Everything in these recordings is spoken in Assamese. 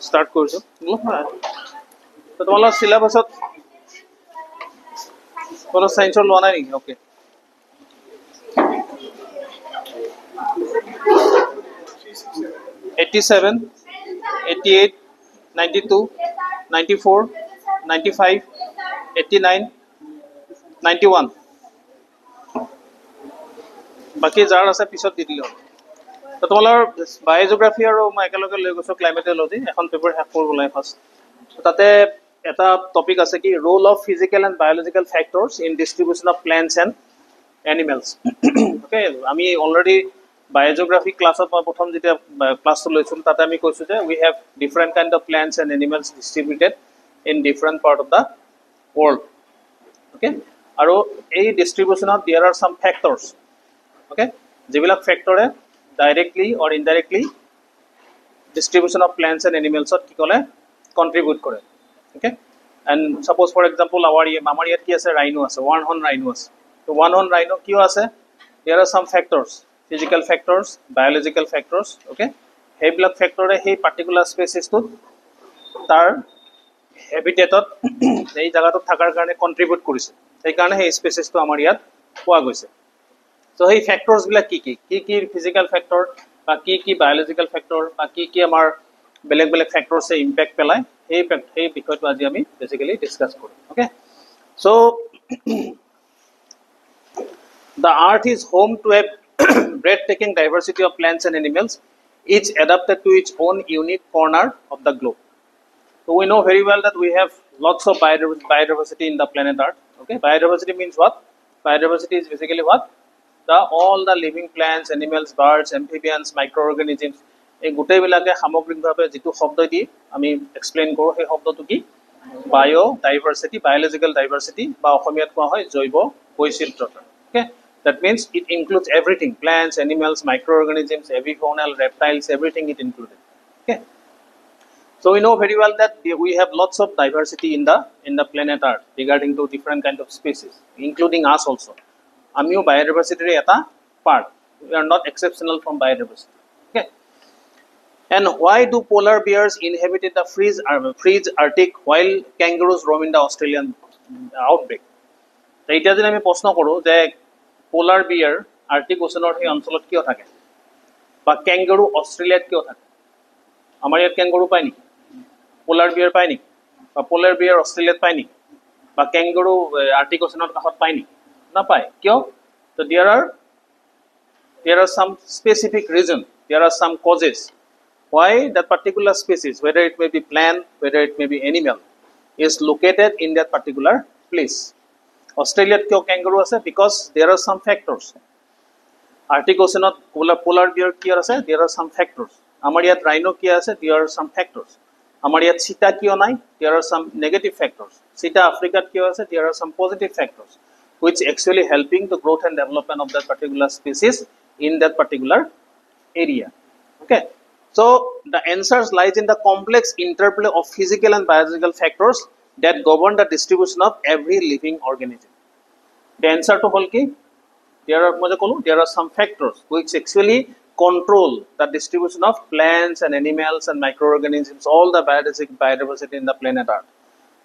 start কৰিছো তো তোমালোকৰ সিলেবাসত কোনো সায়েন্সৰ লোৱা নাই নেকি ওকে $87 $88 $92 $94 $95 $89 $91 বাকি যাৰ আছে পিছত দি দিলে তো তোমালোকৰ বায়োজিওগ্ৰাফি আৰু মই একেলগে লৈ গৈছো ক্লাইমেটলজি এখন পেপাৰ হেক কৰিব লাগে ফাৰ্ষ্ট তাতে এটা টপিক আছে কি role of physical and biological factors in distribution of plants and animals okay আমি অলৰেডি বায়োজিওগ্ৰাফি ক্লাছত মই প্ৰথম যেতিয়া ক্লাছটো লৈছিলো তাতে আমি কৈছো যে we have different kind of plants and animals distributed in different part of the world okay আৰু এই ডিস্ট্ৰিবিউশনত there are some factors okay যিবিলাক ফ্যাক্টৰে directly or indirectly distribution of plants and animals কি কলে contribute কৰে okay and suppose for example our yat ki ase rhino ase one horn rhino ase so one horn rhino kyo ase there are some factors physical factors biological factors okay hey block factor hey particular species to tar habitat ei jaga to thakar karone contribute korise sei karone hey species to amar yat poa goise so hey factors bila ki physical factor ba ki biological factor ba ki amar beleg factors se impact pelay hey বিষয়টো আজি আমি বেসিক্যালি ডিসকাস কৰো okay so the earth is home to a breathtaking diversity of plants and animals each adapted to its own unique corner of the globe so we know very well that we have lots of biodiversity in the planet earth okay biodiversity means what biodiversity is basically what all the living plants animals birds amphibians microorganisms এই গোটেই বিলাকে সামগ্ৰিকভাৱে যেটো শব্দ দি আমি এক্সপ্লেইন কৰো সেই শব্দটো কি বায়োডাইভাৰ্সিটি বায়োলজিক্যাল ডাইভাৰ্সিটি বা অসমীয়াত কোৱা হয় জৈৱ বৈচিত্ৰ্যতা okay that means it includes everything plants animals microorganisms avifaunal reptiles everything it included okay so we know very well that we have lots of diversity in the planet earth regarding to different kind of species including us also amiও biodiversity eta part we are not exceptional from biodiversity okay and why do polar bears inhabit the freeze arctic while kangaroos roam in the australian outback তো এটা যদি আমি প্রশ্ন কৰো যে polar bear arctic oceanৰ এই অঞ্চলত কিয় থাকে বা kangaroo অস্ট্ৰেলিয়াত কিয় থাকে আমাৰ ইয়াত kangaroo পায় নি polar bear পায় নি বা polar bear অস্ট্রেলিয়াত পায় নি বা kangaroo arctic oceanৰ কাষত পায় নি না পায় কিয় তো there are some specific reason there are some causes why that particular species whether it may be plant whether it may be animal is located in that particular place australia kyo kangaroo ase because there are some factors arctic ocean polar bear ki ase there are some factors amar yat rhino ki ase there are some factors amar yat cheetah kyo nai there are some negative factors cheetah africa kyo ase there are some positive factors which actually helping the growth and development of that particular species in that particular area okay so the answers lies in the complex interplay of physical and biological factors that govern the distribution of every living organism the answer to hol ki there are some factors which actually control the distribution of plants and animals and microorganisms all the biodiversity in the planet earth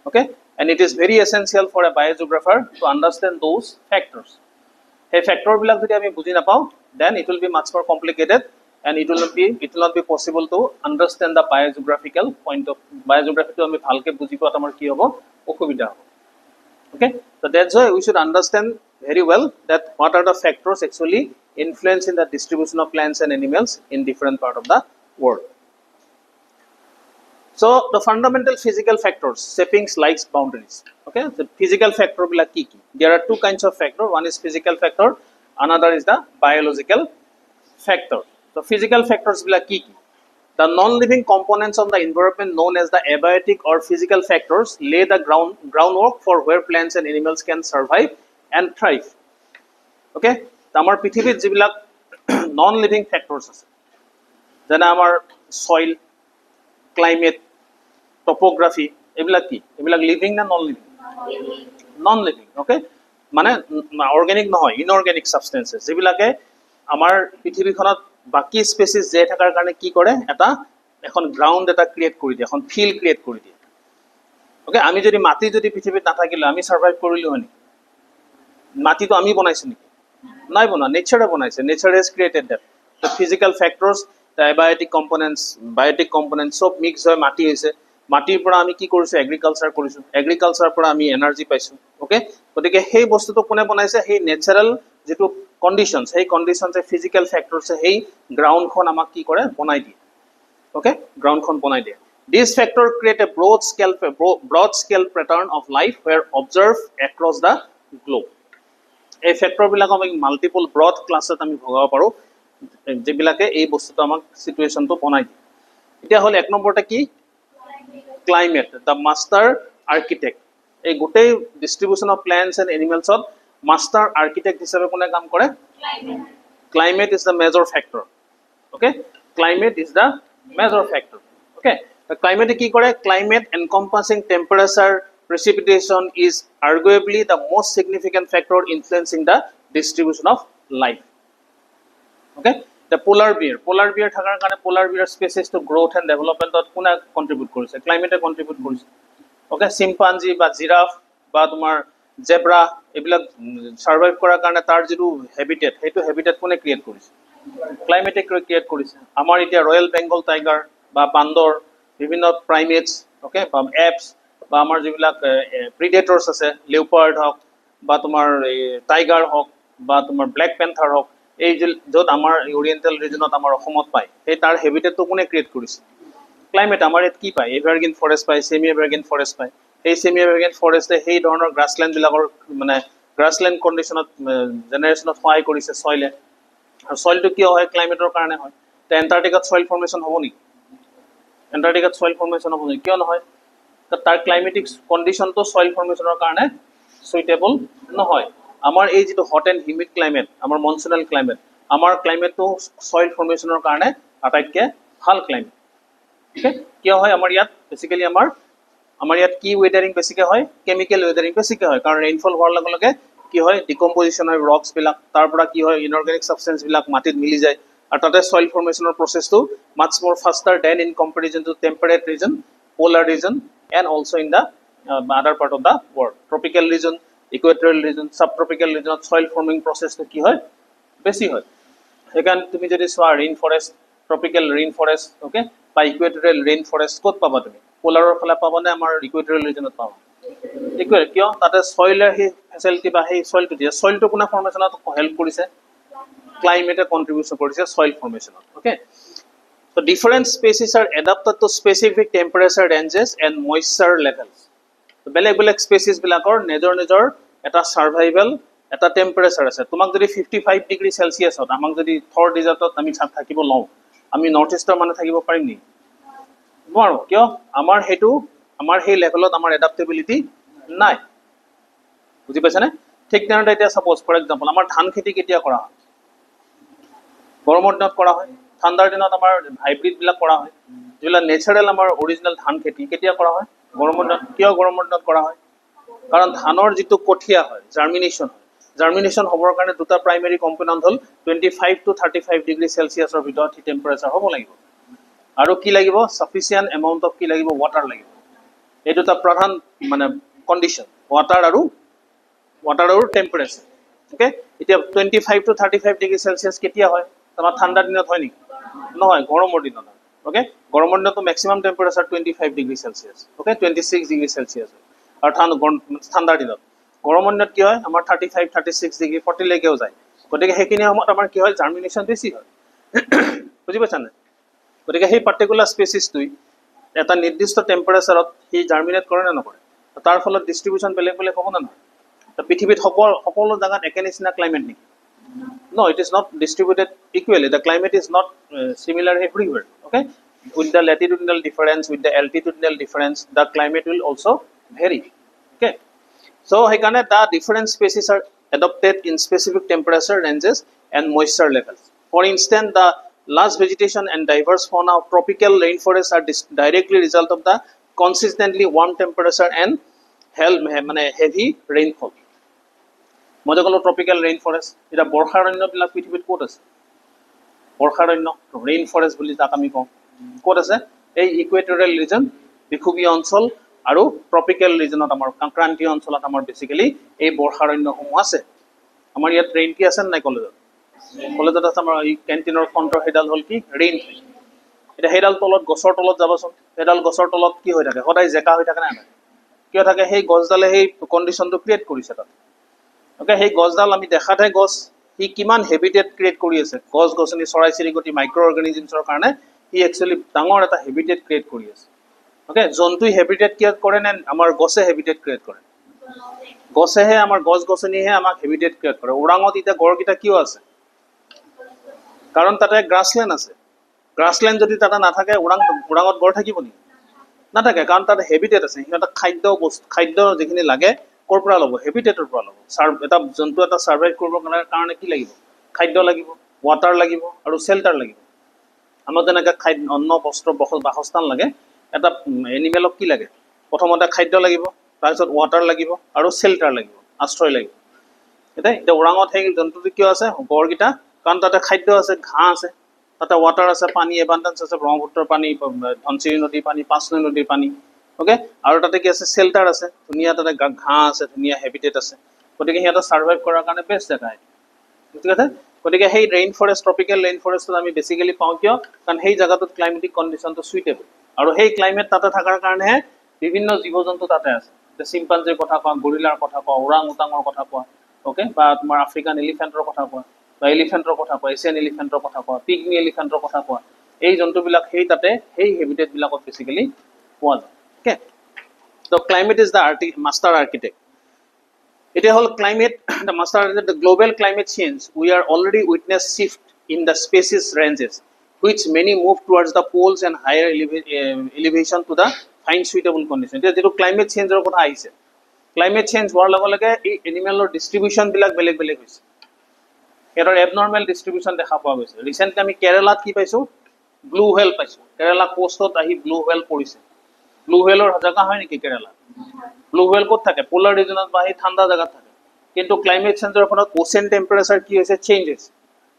okay and it is very essential for a biogeographer to understand those factors hey factor bilak jodi ami buji na pao then it will be much more complicated and it will not be possible to understand the biogeographical point of biography to ami bhalke buji pa amar ki hobo okhubida hobo okay so that's why we should understand very well that what are the factors actually influencing the distribution of plants and animals in different part of the world so the fundamental physical factors shaping life's boundaries okay the physical factor bila ki there are two kinds of factor one is physical factor another is the biological factor so physical factors bila ki the non living components of the environment known as the abiotic or physical factors lay the groundwork for where plants and animals can survive and thrive okay amar prithibit jibilak non living factors ase jana amar soil climate topography ebilak ki ebilak living na non living okay mane organic nohoy inorganic substances jibilake amar prithibikhonot baki species je thakar karone ki kore eta এখন গ্ৰাউণ্ড এটা ক্ৰিয়েট কৰি দিয়ে, এখন ফিল্ড ক্ৰিয়েট কৰি দিয়ে। ওকে, আমি যদি মাটি যদি পৃথিৱীত নাথাকিলে আমি ছাৰ্ভাইভ কৰিলোঁ হয় নেকি? মাটিটো আমি বনাইছোঁ নেকি? নাই বনোৱা, নেচাৰে বনাইছে। Nature has created that. The physical factors, the abiotic components চব মিক্স হৈ মাটি হৈছে। মাটিৰ পৰা আমি কি কৰিছোঁ? এগ্ৰিকালচাৰ কৰিছোঁ। এগ্ৰিকালচাৰৰ পৰা আমি এনাৰ্জি পাইছোঁ। অ'কে, গতিকে সেই বস্তুটো কোনে বনাইছে? সেই নেচাৰেল যিটো কণ্ডিশ্যনছ, সেই কণ্ডিশ্যনছে ফিজিকেল ফেক্টৰ্ছে সেই গ্ৰাউণ্ডখন আমাক কি কৰে? বনাই দিয়ে। অ'কে, গ্ৰাউণ্ডখন বনাই দিয়ে। These factors create a broad scale pattern of life where observed across the globe. এই ফেক্টৰবিলাক আমি মাল্টিপল ব্ৰড ক্লাছত আমি ভগাব পাৰোঁ, যিবিলাকে এই বস্তুটো আমাক চিটুৱেশ্যনটো বনাই দিয়ে। এতিয়া হ'ল 1 নম্বৰতে কি? Climate, the master architect. এই গোটেই ডিষ্ট্ৰিবিউশ্যন অফ প্লেণ্টছ এণ্ড এনিমেলছত মাষ্টাৰ আৰ্কিটেক্ট হিচাপে কোনে কাম কৰে? Climate is the major factor. Okay, climate is the major factor. Okay, ক্লাইমেটে কি কৰে? Climate encompassing temperature, precipitation is arguably the most significant factor influencing the distribution of life. Okay, the polar bear থাকাৰ কাৰণে polar bear species to growth and development কোনে contribute কৰিছে? Climate contribute কৰিছে। Okay, chimpanzee বা giraffe বা তোমাৰ zebra এইবিলাক survive কৰাৰ কাৰণে তাৰ যিটো habitat, সেইটো habitat কোনে ক্ৰিয়েট কৰিছে? Climate ক্ৰিয়েট কৰিছে। আমাৰ এতিয়া ৰয়েল বেংগল টাইগাৰ বা বান্দৰ, বিভিন্ন primates, okay, বা apes বা আমাৰ যিবিলাক প্ৰিডেটৰ্ছ আছে, লিওপাৰ্ড হওক বা তোমাৰ টাইগাৰ হওক বা তোমাৰ ব্লেক পেন্থাৰ হওক, এই য'ত আমাৰ অৰিয়েণ্টেল ৰিজনত আমাৰ অসমত পায়, সেই তাৰ হেবিটেটটো কোনে ক্ৰিয়েট কৰিছে? ক্লাইমেট। আমাৰ ইয়াত কি পায়? এভাৰগ্ৰীণ ফৰেষ্ট পায়, ছেমি এভাৰগ্ৰীণ ফৰেষ্ট পায়। সেই ছেমি এভাৰগ্ৰীণ ফৰেষ্টে সেই ধৰণৰ গ্ৰাছলেণ্ডবিলাকৰ মানে গ্ৰাছলেণ্ড কণ্ডিশ্যনত জেনেৰেশ্যনত সহায় কৰিছে ছইলে। আৰু ছইলটো কিয় হয়? ক্লাইমেটৰ কাৰণে হয়। এতিয়া এণ্টাৰ্কটিকাত ছইল ফৰ্মেশ্যন হ'ব নেকি? এণ্টাৰ্কটিকাত ছইল ফৰ্মেশ্যন হ'ব নেকি? কিয় নহয়? তাৰ ক্লাইমেটিক কণ্ডিশ্যনটো ছইল ফৰ্মেশ্যনৰ কাৰণে চুইটেবল নহয়। আমাৰ এই যিটো হট এণ্ড হিউমিড ক্লাইমেট, আমাৰ মনচুনেল ক্লাইমেট, আমাৰ ক্লাইমেটটো ছইল ফৰ্মেশ্যনৰ কাৰণে আটাইতকৈ ভাল ক্লাইমেট। অ'কে, কিয় হয়? আমাৰ ইয়াত বেচিকেলি আমাৰ ইয়াত কি ৱেডাৰিং বেছিকৈ হয়? কেমিকেল ৱেডাৰিং বেছিকৈ হয়। কাৰণ ৰেইনফল হোৱাৰ লগে লগে কি হয়? ডিকম্পজিশ্যন হয় ৰকছবিলাক, তাৰ পৰা কি হয়? ইনঅৰ্গেনিক ছাবষ্টেঞ্চবিলাক মাটিত মিলি যায়, আৰু তাতে ছইল ফৰ্মেশ্যনৰ প্ৰচেছটো much more faster than in comparison to temperate region, polar region, and also in the other part of the world. Tropical region, equatorial region, subtropical region, soil forming process to ki hoy beshi hoy. Ekan tumi jodi swa rain forest, tropical rain forest, okay, ba equatorial rain forest kot paba tumi? Polar or phale paba na amar equatorial region ot paba? Equatorial kyo? Tate soil er he facility ba he soil to dia. Soil to kuna formation ot help korise, climate contribution korise soil formation. Okay. So different species are adapted to specific temperature ranges and moisture levels. So beleg species bilakor nejor eta survival eta temperature ase. Tumak jodi 55 degree Celsius hot, amak jodi Thor desertot ami thakibo lou, ami north easter mane thakibo parim ni? নোৱাৰো। কিয়? আমাৰ সেই লেভেলত আমাৰ এডাপ্টেবিলিটি নাই। বুজি পাইছানে? ঠিক তেনেদৰে এতিয়া সাপোজ ফৰ এক্সাম্পল আমাৰ ধান খেতি কেতিয়া কৰা হয়? গৰমৰ দিনত কৰা হয়। ঠাণ্ডাৰ দিনত আমাৰ হাইব্ৰিডবিলাক কৰা হয়। যিবিলাক নেচাৰেল আমাৰ অৰিজিনেল ধান খেতি কেতিয়া কৰা হয়? গৰমৰ দিনত। কিয় গৰমৰ দিনত কৰা হয়? কাৰণ ধানৰ যিটো কঠীয়া হয়, জাৰ্মিনেশ্যন হয়। জাৰ্মিনেশ্যন হ'বৰ কাৰণে দুটা প্ৰাইমেৰী কম্পনেণ্ট হ'ল 25 to 35 ডিগ্ৰী চেলচিয়াছৰ ভিতৰত সি টেম্পাৰেচাৰ হ'ব লাগিব। আৰু কি লাগিব? সাফিচিয়েণ্ট এমাউণ্ট অফ কি লাগিব? ৱাটাৰ লাগিব। এই দুটা প্ৰধান মানে কণ্ডিশ্যন, ৱাটাৰ আৰু টেম্পাৰেচাৰ। অ'কে, এতিয়া 25 to 35 ডিগ্ৰী চেলচিয়াছ কেতিয়া হয়? আমাৰ ঠাণ্ডাৰ দিনত হয় নেকি? নহয়, গৰমৰ দিনত। অ'কে, গৰমৰ দিনতো maximum temperature 25 degree Celsius, okay, 26 degree Celsius হয়। আৰু ঠাণ্ডাৰ দিনত গৰমৰ দিনত কি হয়? আমাৰ 35, 36 ডিগ্ৰী 40 লৈকেও যায়। গতিকে সেইখিনি সময়ত আমাৰ কি হয়? জাৰ্মিনেশ্যন বেছি হয়। বুজি পাইছা নাই? গতিকে সেই পাৰ্টিকুলাৰ স্পেচিছটোই এটা নিৰ্দিষ্ট টেম্পাৰেচাৰত সি জাৰ্মিনেট কৰে নে নকৰে? তাৰ ফলত ডিষ্ট্ৰিবিউশ্যন বেলেগ বেলেগ হ'ব নে নহয়? পৃথিৱীত সকলো জেগাত একে নিচিনা ক্লাইমেট নেকি? No, it is not distributed equally. The climate is not similar everywhere. Okay, with the latitudinal difference, with the altitudinal difference, the climate will also vary. Okay, so hekane the different species are adapted in specific temperature ranges and moisture levels. For instance, the lush vegetation and diverse fauna of tropical rainforests are directly result of the consistently warm temperature and heavy rainfall. মই যে ক'লো ট্ৰপিকেল ৰেইন ফৰেষ্ট, এতিয়া বৰ্ষাৰণ্যবিলাক পৃথিৱীত ক'ত আছে? বৰ্ষাৰণ্য ৰেইন ফৰেষ্ট বুলি তাক আমি কওঁ। ক'ত আছে? এই ইকুৱেটৰিয়েল ৰিজন বিষুৱীয় অঞ্চল আৰু ট্ৰপিকেল ৰিজনত আমাৰ ক্ৰান্তীয় অঞ্চলত আমাৰ বেসিক্যালি এই বৰ্ষাৰণ্যসমূহ আছে আমাৰ ইয়াত ৰেইন কি আছে নাই কলেজত কলেজত আছে আমাৰ এই কেন্টিনৰ ফ্ৰণ্টৰ হেডাল হল কি ৰেইন এটা হেডাল তলত গছৰ তলত যাবচোন হেডাল গছৰ তলত কি হৈ থাকে সদায় জেকা হৈ থাকে না কিয় থাকে সেই গছডালে সেই কন্ডিশনটো ক্ৰিয়েট কৰিছে তাত ওকে সেই গছডাল আমি দেখাতে গছ হি কিমান হেবিটেট ক্ৰিয়েট কৰি আছে গছ গছনি চৰাই চিৰিকটি মাইক্ৰ অৰ্গানিজমছৰ কাৰণে হি একচুয়ালি ডাঙৰ এটা হেবিটেট ক্ৰিয়েট কৰি আছে ওকে জন্তু হেবিটেট ক্ৰিয়েট কৰে নে আমাৰ গছে হেবিটেট ক্ৰিয়েট কৰে গছেহে আমাৰ গছ গছনিহে আমাক হেবিটেট ক্ৰিয়েট কৰে ওৰাঙত এতিয়া গড়কিটা কিয় আছে কাৰণ তাতে গ্ৰাছলেণ্ড আছে গ্ৰাছলেণ্ড যদি তাতে নাথাকে ওৰাঙত গড় থাকিব নেকি নাথাকে কাৰণ তাতে হেবিটেট আছে সিহঁতক খাদ্য যিখিনি লাগে কৰ পৰা ল'ব হেবিটেটৰ পৰা ল'ব এটা জন্তু এটা সাৰ্ভাইভ কৰিবৰ কাৰণে কি লাগিব খাদ্য লাগিব ৱাটাৰ লাগিব আৰু শেল্টাৰ লাগিব আমাক যেনেকৈ অন্ন বস্ত্ৰ বাসস্থান লাগে এটা এনিমেলক কি লাগে প্ৰথমতে খাদ্য লাগিব তাৰপিছত ৱাটাৰ লাগিব আৰু শেল্টাৰ লাগিব আশ্ৰয় লাগিব এতিয়া ওৰাঙত সেই জন্তুটো কিয় আছে গড়কিটা কাৰণ তাতে খাদ্য আছে ঘাঁহ আছে তাতে ৱাটাৰ আছে পানী এবান্ডেন্স আছে ব্ৰহ্মপুত্ৰৰ পানী ধনশিৰি নদীৰ পানী পাঁচনৈ নদীৰ পানী ওকে আৰু তাতে কি আছে শেল্টাৰ আছে ধুনীয়া তাতে ঘাঁহ আছে ধুনীয়া হেবিটেট আছে গতিকে সিহঁতে সাৰ্ভাইভ কৰাৰ কাৰণে বেষ্ট জেগা ঠিক আছে গতিকে সেই ৰেইন ফৰেষ্ট ট্ৰপিকেল ৰেইন ফৰেষ্টত আমি বেসিক্যালি পাওঁ কিয় কাৰণ সেই জায়গাটোত ক্লাইমেটিক কণ্ডিশ্যনটো সুইটেবল আৰু সেই ক্লাইমেট তাতে থকাৰ কাৰণেহে বিভিন্ন জীৱ জন্তু তাতে আছে চিম্পাঞ্জিৰ কথা কোৱা গৰিলাৰ কথা কোৱা ওৰাং উটাঙৰ কথা কোৱা ওকে বা তোমাৰ আফ্ৰিকান এলিফেণ্টৰ কথা কোৱা বা এলিফেণ্টৰ কথা কোৱা এছিয়ান এলিফেণ্টৰ কথা কোৱা পিগমি এলিফেণ্টৰ কথা কোৱা এই জন্তুবিলাক সেই তাতে সেই হেবিটেটবিলাকত বেসিক্যালি পোৱা যায় ওকে তো climate is the master architect It is climate, the global climate change. We are already witness shift in the species ranges, which many move towards the poles and higher elevation to the find suitable condition. It is climate change or what I say. Climate change war level animal distribution bilak beleg beleg hoise. Here are abnormal distribution dekha poa hoise. Recently ami Kerala ki paisu blue whale paisu. Kerala coast ot ahi blue whale porise. Blue whale or jaga hoy niki Kerala. Blue whale ক'ত থাকে পোলাৰ ৰিজনত বা সেই ঠাণ্ডা জায়গাত থাকে কিন্তু ক্লাইমেট চেঞ্জৰ ফলত ওচেন টেম্পাৰেচাৰ কি হৈছে চেঞ্জ হৈছে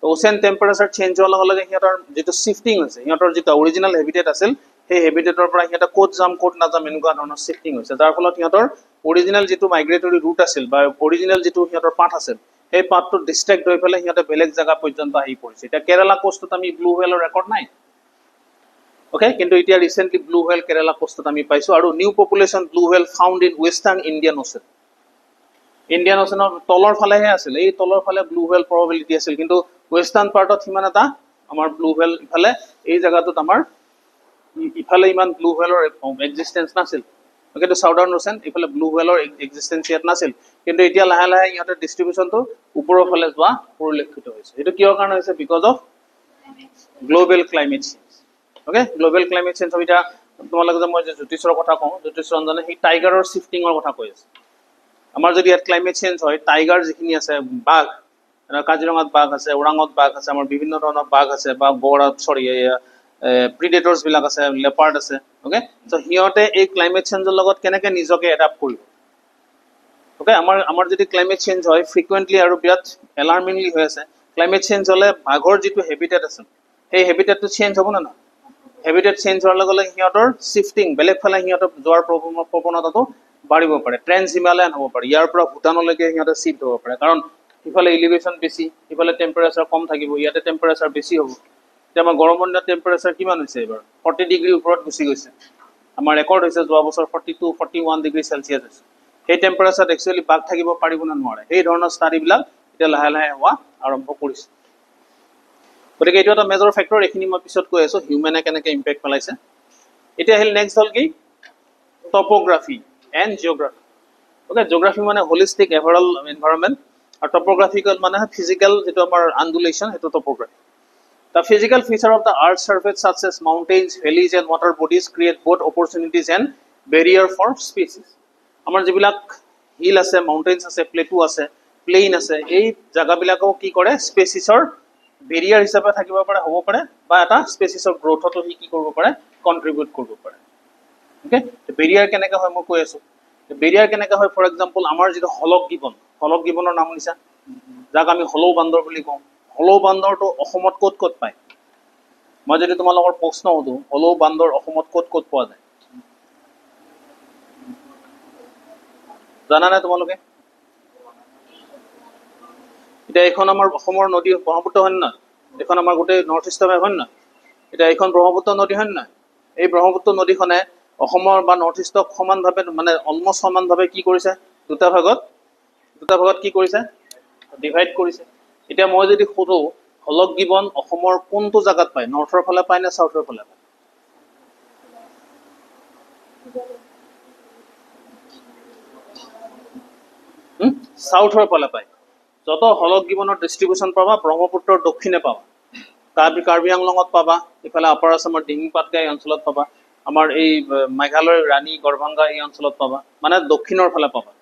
তো ওচেন টেম্পাৰেচাৰ চেঞ্জ হোৱাৰ লগে লগে সিহঁতৰ যিটো শিফটিং হৈছে সিহঁতৰ যিটো অৰিজিনেল হেবিটেট আছিল সেই হেবিটেটৰ পৰা সিহঁতে ক'ত যাম ক'ত নাযাম এনেকুৱা ধৰণৰ শিফটিং হৈছে যাৰ ফলত সিহঁতৰ অৰিজিনেল যিটো মাইগ্ৰেটৰী ৰুট আছিল বা অৰিজিনেল যিটো সিহঁতৰ পাথ আছিল সেই পাথটো ডিষ্ট্ৰেক্ট হৈ পেলাই সিহঁতে বেলেগ জায়গা পৰ্যন্ত আহি পৰিছে এতিয়া কেৰালা কোষ্টত আমি ব্লু হুৱেলৰ ৰেকৰ্ড নাই Okay, কিন্তু এতিয়া ৰিসেন্টলি ব্লু হুৱেল কেৰালা কোষ্টত আমি পাইছো আৰু new population blue whale found in western Indian ocean তলৰ ফালেহে আছিল এই তলৰ ফালে ব্লু হুৱেল প্ৰবাবিলিটি আছিল কিন্তু ওয়েস্টাৰ্ন পাৰ্টত সিমান এটা আমাৰ ব্লু হুৱেল ইফালে এই জায়গাটোত আমাৰ ইফালে ইমান ব্লু হুৱেলৰ এক্সিস্টেন্স নাছিল কিন্তু সাউদাৰ্ণ ওশেন ইফালে ব্লু হুৱেলৰ এক্সিস্টেন্স ইয়াত নাছিল কিন্তু এতিয়া লাহে লাহে ইহঁতৰ ডিস্ট্ৰিবিউশনটো ওপৰৰ ফালে যোৱা পৰিলক্ষিত হৈছে এইটো কিয় কাৰণ হৈছে because of global climate change Okay, global climate change hoita তোমালোকে যে মই যে জ্যোতিষৰ কথা কওঁ জ্যোতিষ ৰঞ্জনে সেই টাইগাৰৰ শিফটিংৰ কথা কৈ আছে আমাৰ যদি ইয়াত ক্লাইমেট চেঞ্জ হয় টাইগাৰ যিখিনি আছে বাঘ কাজিৰঙাত বাঘ আছে ওৰাঙত বাঘ আছে আমাৰ বিভিন্ন ধৰণৰ বাঘ আছে বা প্ৰিডেটৰ্ছ বিলাক আছে লেপাৰ্ড আছে ওকে সো হিয়তে এই ক্লাইমেট চেঞ্জৰ লগত কেনেকৈ নিজকে এডাপ্ট কৰিব ওকে আমাৰ যদি ক্লাইমেট চেঞ্জ হয় ফ্ৰিকুৱেন্টলি আৰু বিৰাট এলাৰ্মিংলি হৈ আছে ক্লাইমেট চেঞ্জ হলে বাঘৰ যিটো হেবিটেট আছে সেই হেবিটেটটো চেঞ্জ হ'ব না হেবিটেট চেঞ্জ হোৱাৰ লগে লগে সিহঁতৰ শিফটিং বেলেগ ফালে সিহঁতৰ যোৱাৰ প্ৰৱণতাটো বাঢ়িব পাৰে ট্ৰেন্স হিমালয়ান হ'ব পাৰে ইয়াৰ পৰা ভূটানলৈকে সিহঁতে শিফ্ট হ'ব পাৰে কাৰণ ইফালে এলিভেশ্যন বেছি ইফালে টেম্পাৰেচাৰ কম থাকিব ইয়াতে টেম্পাৰেচাৰ বেছি হ'ব এতিয়া আমাৰ গৰমৰ দিনত টেম্পাৰেচাৰ কিমান হৈছে এইবাৰ 40 ডিগ্ৰী ওপৰত গুচি গৈছে আমাৰ ৰেকৰ্ড হৈছে যোৱা বছৰ 42 41 ডিগ্ৰী সেলচিয়াছ হৈছে সেই টেম্পাৰেচাৰত একচুৱেলি বাঘ থাকিব পাৰিব না নোৱাৰে এই ধৰণৰ ষ্টাডিবিলাক এতিয়া লাহে লাহে হোৱা আৰম্ভ কৰিছে গতিকে এইটো এটা মেজৰ ফেক্টৰ এইখিনি মই পিছত কৈ আছো হিউমেনে কেনেকৈ ইম্পেক্ট পেলাইছে এতিয়া আহিল নেক্সট হ'ল কি টপোগ্ৰাফি এণ্ড জিঅ'গ্ৰাফি ওকে জিঅ'গ্ৰাফি মানে হোলিষ্টিক এভাৰঅল এনভাইৰনমেণ্ট আৰু টপোগ্ৰাফিকেল মানে ফিজিকেল যেটো আমাৰ আনডুলেশ্যন হেতু টপোগ্ৰাফি The physical feature of the earth's surface such as mountains, valleys and water bodies create both opportunities and barrier for species. আমাৰ যিবিলাক হিল আছে মাউন্টেইনছ আছে প্লেটু আছে প্লেইন আছে এই জায়গাবিলাকও কি কৰে স্পেচিছৰ বেৰিয়াৰ হিচাপে থাকিব পাৰে হ'ব পাৰে বা এটা স্পেচিছৰ গ্ৰোথতো কি কৰিব পাৰে কন্ট্ৰিবিউট কৰিব পাৰে ওকে বেৰিয়াৰ কেনেকৈ হয় মই কৈ আছো বেৰিয়াৰ কেনেকৈ হয় ফৰ এক্সাম্পল আমাৰ যিটো হলক গিবনৰ নাম নিছা যাক আমি হলৌ বান্দৰ বুলি কওঁ হলৌ বান্দৰটো অসমত ক'ত ক'ত পায় মই যদি তোমালোকৰ প্ৰশ্ন সুধো হলৌ বান্দৰ অসমত ক'ত ক'ত পোৱা যায় জানা নাই তোমালোকে এটা এখন আমাৰ অসমৰ নদী ব্ৰহ্মপুত্ৰ হয় না এখন আমাৰ গোটেই নৰ্থ ইষ্ট মেপ হয় না এটা এখন ব্ৰহ্মপুত্ৰ নদী হয় না এই ব্ৰহ্মপুত্ৰ নদীখনে অসমৰ বা নৰ্থ ইষ্টক সমানভাৱে মানে অলমষ্ট সমানভাৱে কি কৰিছে দুটা ভাগত কি কৰিছে ডিভাইড কৰিছে এতিয়া মই যদি সুধো হলক গিবন অসমৰ কোনটো জায়গাত পায় নৰ্থৰ ফালে পায় না সাউথৰ ফালে পায় সাউথৰ ফালে পায় যত হলক গিবনৰ ডিস্ট্ৰিবিউশন পাবা ব্ৰহ্মপুত্ৰৰ দক্ষিণে পাবা কাৰ্বি আংলঙত পাবা ইফালে আপাৰ আসামৰ ডিঙিপাটকা এই অঞ্চলত পাবা আমাৰ এই মেঘালয়ৰ ৰাণী গড়ভাঙ্গা এই অঞ্চলত পাবা মানে দক্ষিণৰ ফালে পাবা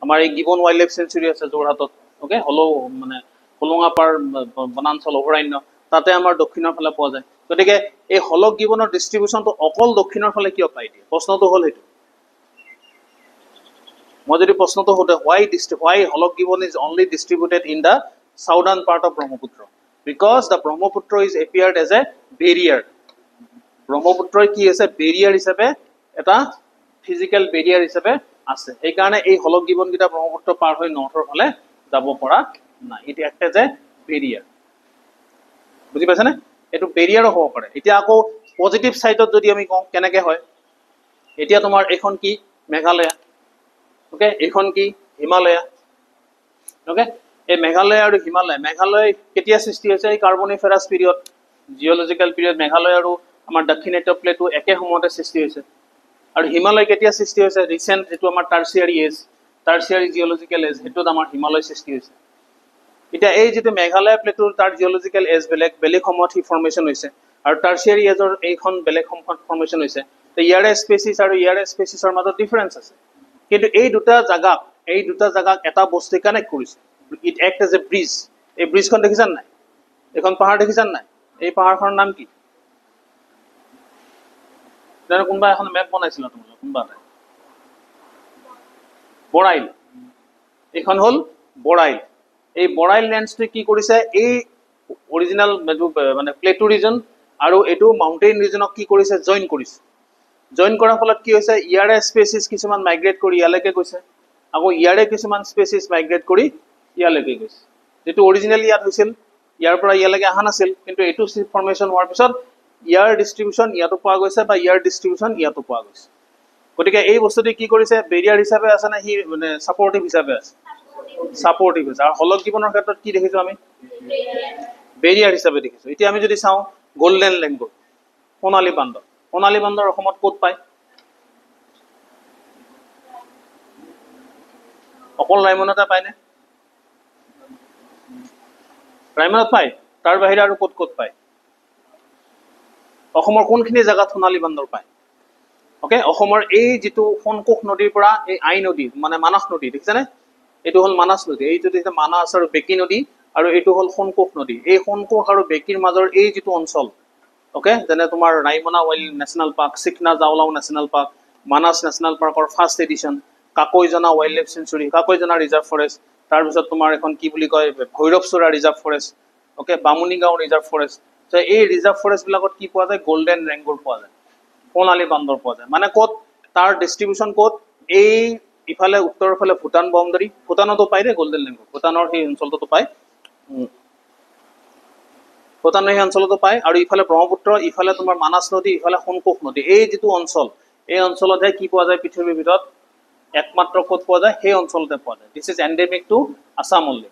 আমাৰ এই গিবন ওয়াইল্ড লাইফ সেঞ্চুৰী আছে যোৰহাটত ওকে হলো মানে হলঙাপাৰ বনাঞ্চল অভয়াৰণ্য তাতে আমাৰ দক্ষিণৰ ফালে পোৱা যায় গতিকে এই হলক গিবনৰ ডিস্ট্ৰিবিউশনটো অকল দক্ষিণৰ ফালে কিয় পায় দিয়ে প্ৰশ্নটো হল সেইটো মই যদি প্ৰশ্নটো সুধে why hoolock gibbon is only distributed in the southern part of Brahmaputra because the Brahmaputra is appeared as a barrier ব্ৰহ্মপুত্ৰই কি আছে বেৰিয়াৰ হিচাপে এটা ফিজিক্যাল বেৰিয়াৰ হিচাপে আছে এই কাৰণে এই হলক গিবন কিটা ব্ৰহ্মপুত্ৰ পাৰ হৈ নৰ্থৰ ফালে যাব পৰা না it act as a barrier বুজি পাইছা নে এটো বেৰিয়াৰ হ'ব পাৰে এতিয়া আকৌ পজিটিভ সাইডত যদি আমি কওঁ কেনেকে হয় এতিয়া তোমাৰ এখন কি মেঘালয় ওকে এখন কি হিমালয় ওকে এই মেঘালয় আৰু মেঘালয় কেতিয়া সৃষ্টি হৈছে এই কাৰ্বনিফেৰাছ পিৰিয়ড জিঅলজিক্যাল পিৰিয়ড মেঘালয় আৰু আমাৰ দক্ষিণাত্য প্লেটো একে সময়তে সৃষ্টি হৈছে আৰু হিমালয় কেতিয়া সৃষ্টি হৈছে ৰিসেন্ট যেটো আমাৰ টাৰ্চিয়াৰি জিঅলজিক্যাল এজ হেতুত আমাৰ হিমালয় সৃষ্টি হৈছে এতিয়া এই যেটো মেঘালয় প্লেটোৰ তাৰ জিঅলজিক্যাল এজ বেলেগ সময়ত হি ফৰ্মেশন হৈছে আৰু টাৰ্চিয়াৰি এজৰ এইখন বেলেগ সময়ত ফৰ্মেশন হৈছে তো ইয়াৰে স্পেচিছ আৰু ইয়াৰে স্পেচিছৰ মাজত ডিফাৰেন্স আছে কিন্তু এই দুটা জায়গাক এটা বস্তু কানেক্ট কৰিছে it act as a bridge এই ব্ৰিজখন দেখিছান নাই এখন পাহাৰ দেখিছান নাই এই পাহাৰখনৰ নাম কি জানো কোনবা এখন মেপ বনাইছিল তোমালোক কোনবা বৰাইল এখন হল বৰাইল এই বৰাইল লেন্ডছটো কি কৰিছে এই অৰিজিনাল মানে প্লেটো ৰিজন আৰু এটো মাউন্টেইন ৰিজনক কি কৰিছে জয়েন কৰাৰ ফলত কি হৈছে ইয়াৰে স্পেচিছ কিছুমান মাইগ্ৰেট কৰি ইয়ালৈকে গৈছে আকৌ ইয়াৰে কিছুমান স্পেচিছ মাইগ্ৰেট কৰি ইয়ালৈকে গৈছে যেটো অৰিজিনালি ইয়াত হৈছিল ইয়াৰ পৰা ইয়ালৈকে আহা নাছিল কিন্তু এটো ফৰ্মেশন হোৱাৰ পিছত ইয়াৰ ডিস্ট্ৰিবিউশন ইয়াতো পোৱা গৈছে বা ইয়াৰ ডিস্ট্ৰিবিউশন ইয়াতো পোৱা গৈছে গতিকে এই বস্তুটি কি কৰিছে বেৰিয়াৰ হিচাপে আছে না হি মানে সাপোৰ্টিভ হিচাপে আছে সাপোৰ্টিভ আছে আৰু হলক গিবনৰ ক্ষেত্ৰত কি দেখিছো আমি বেৰিয়াৰ হিচাপে দেখিছো এতিয়া আমি যদি চাও গোল্ডেন লেংগুৰ সোণালী বান্দৰ অসমত ক'ত পায় অকল ৰাইমনতে পায় নে ৰাইমনত পায় তাৰ বাহিৰে আৰু ক'ত পায় অসমৰ কোনখিনি জায়গাত সোণালী বান্দৰ পায় ওকে অসমৰ এই যেটো সোণকোষ নদীৰ পৰা এই আই নদী মানে মানস নদী দেখিছানে এটো হল মানস নদী এই যেটো মানস আৰু বেকি নদী আৰু এটো হল সোণকোষ নদী এই সোণকোষ আৰু বেকিৰ মাজৰ এই যেটো অঞ্চল ওকে যেনে তোমাৰ Raimona wild national park Sikna Jwhwlao national park Manas national পাৰ্কৰ first edition Kakoijana wildlife sanctuary Kakoijana reserve forest তাৰ পিছত তোমাৰ এখন কি বুলি কয় Bhairabchura reserve forest okay Bamunigaon reserve forest তো এই ৰিজাৰ্ভ ফৰেষ্ট বিলাকত কি পোৱা যায় গোল্ডেন লেংগুৰ পোৱা যায় সোণালী বান্দৰ পোৱা যায় মানে ক'ত তাৰ ডিস্ট্ৰিবিউশন ক'ত এই ইফালে উত্তৰৰ ফালে ভুটান বাউণ্ডাৰী ভুটানতো পায় ৰে গোল্ডেন লেংগুৰ ভুটানৰ সেই অঞ্চলটো পায় ভুটানৰ সেই অঞ্চলতো পায় আৰু ইফালে ব্ৰহ্মপুত্ৰ ইফালে তোমাৰ মানস নদী ইফালে সোণকোষ নদী এই যেটো অঞ্চল এই অঞ্চলতহে কি পোৱা যায় পৃথিৱীৰ ভিতৰত একমাত্ৰ ক'ত পোৱা যায় সেই অঞ্চলতে পোৱা যায় this is endemic two Assam only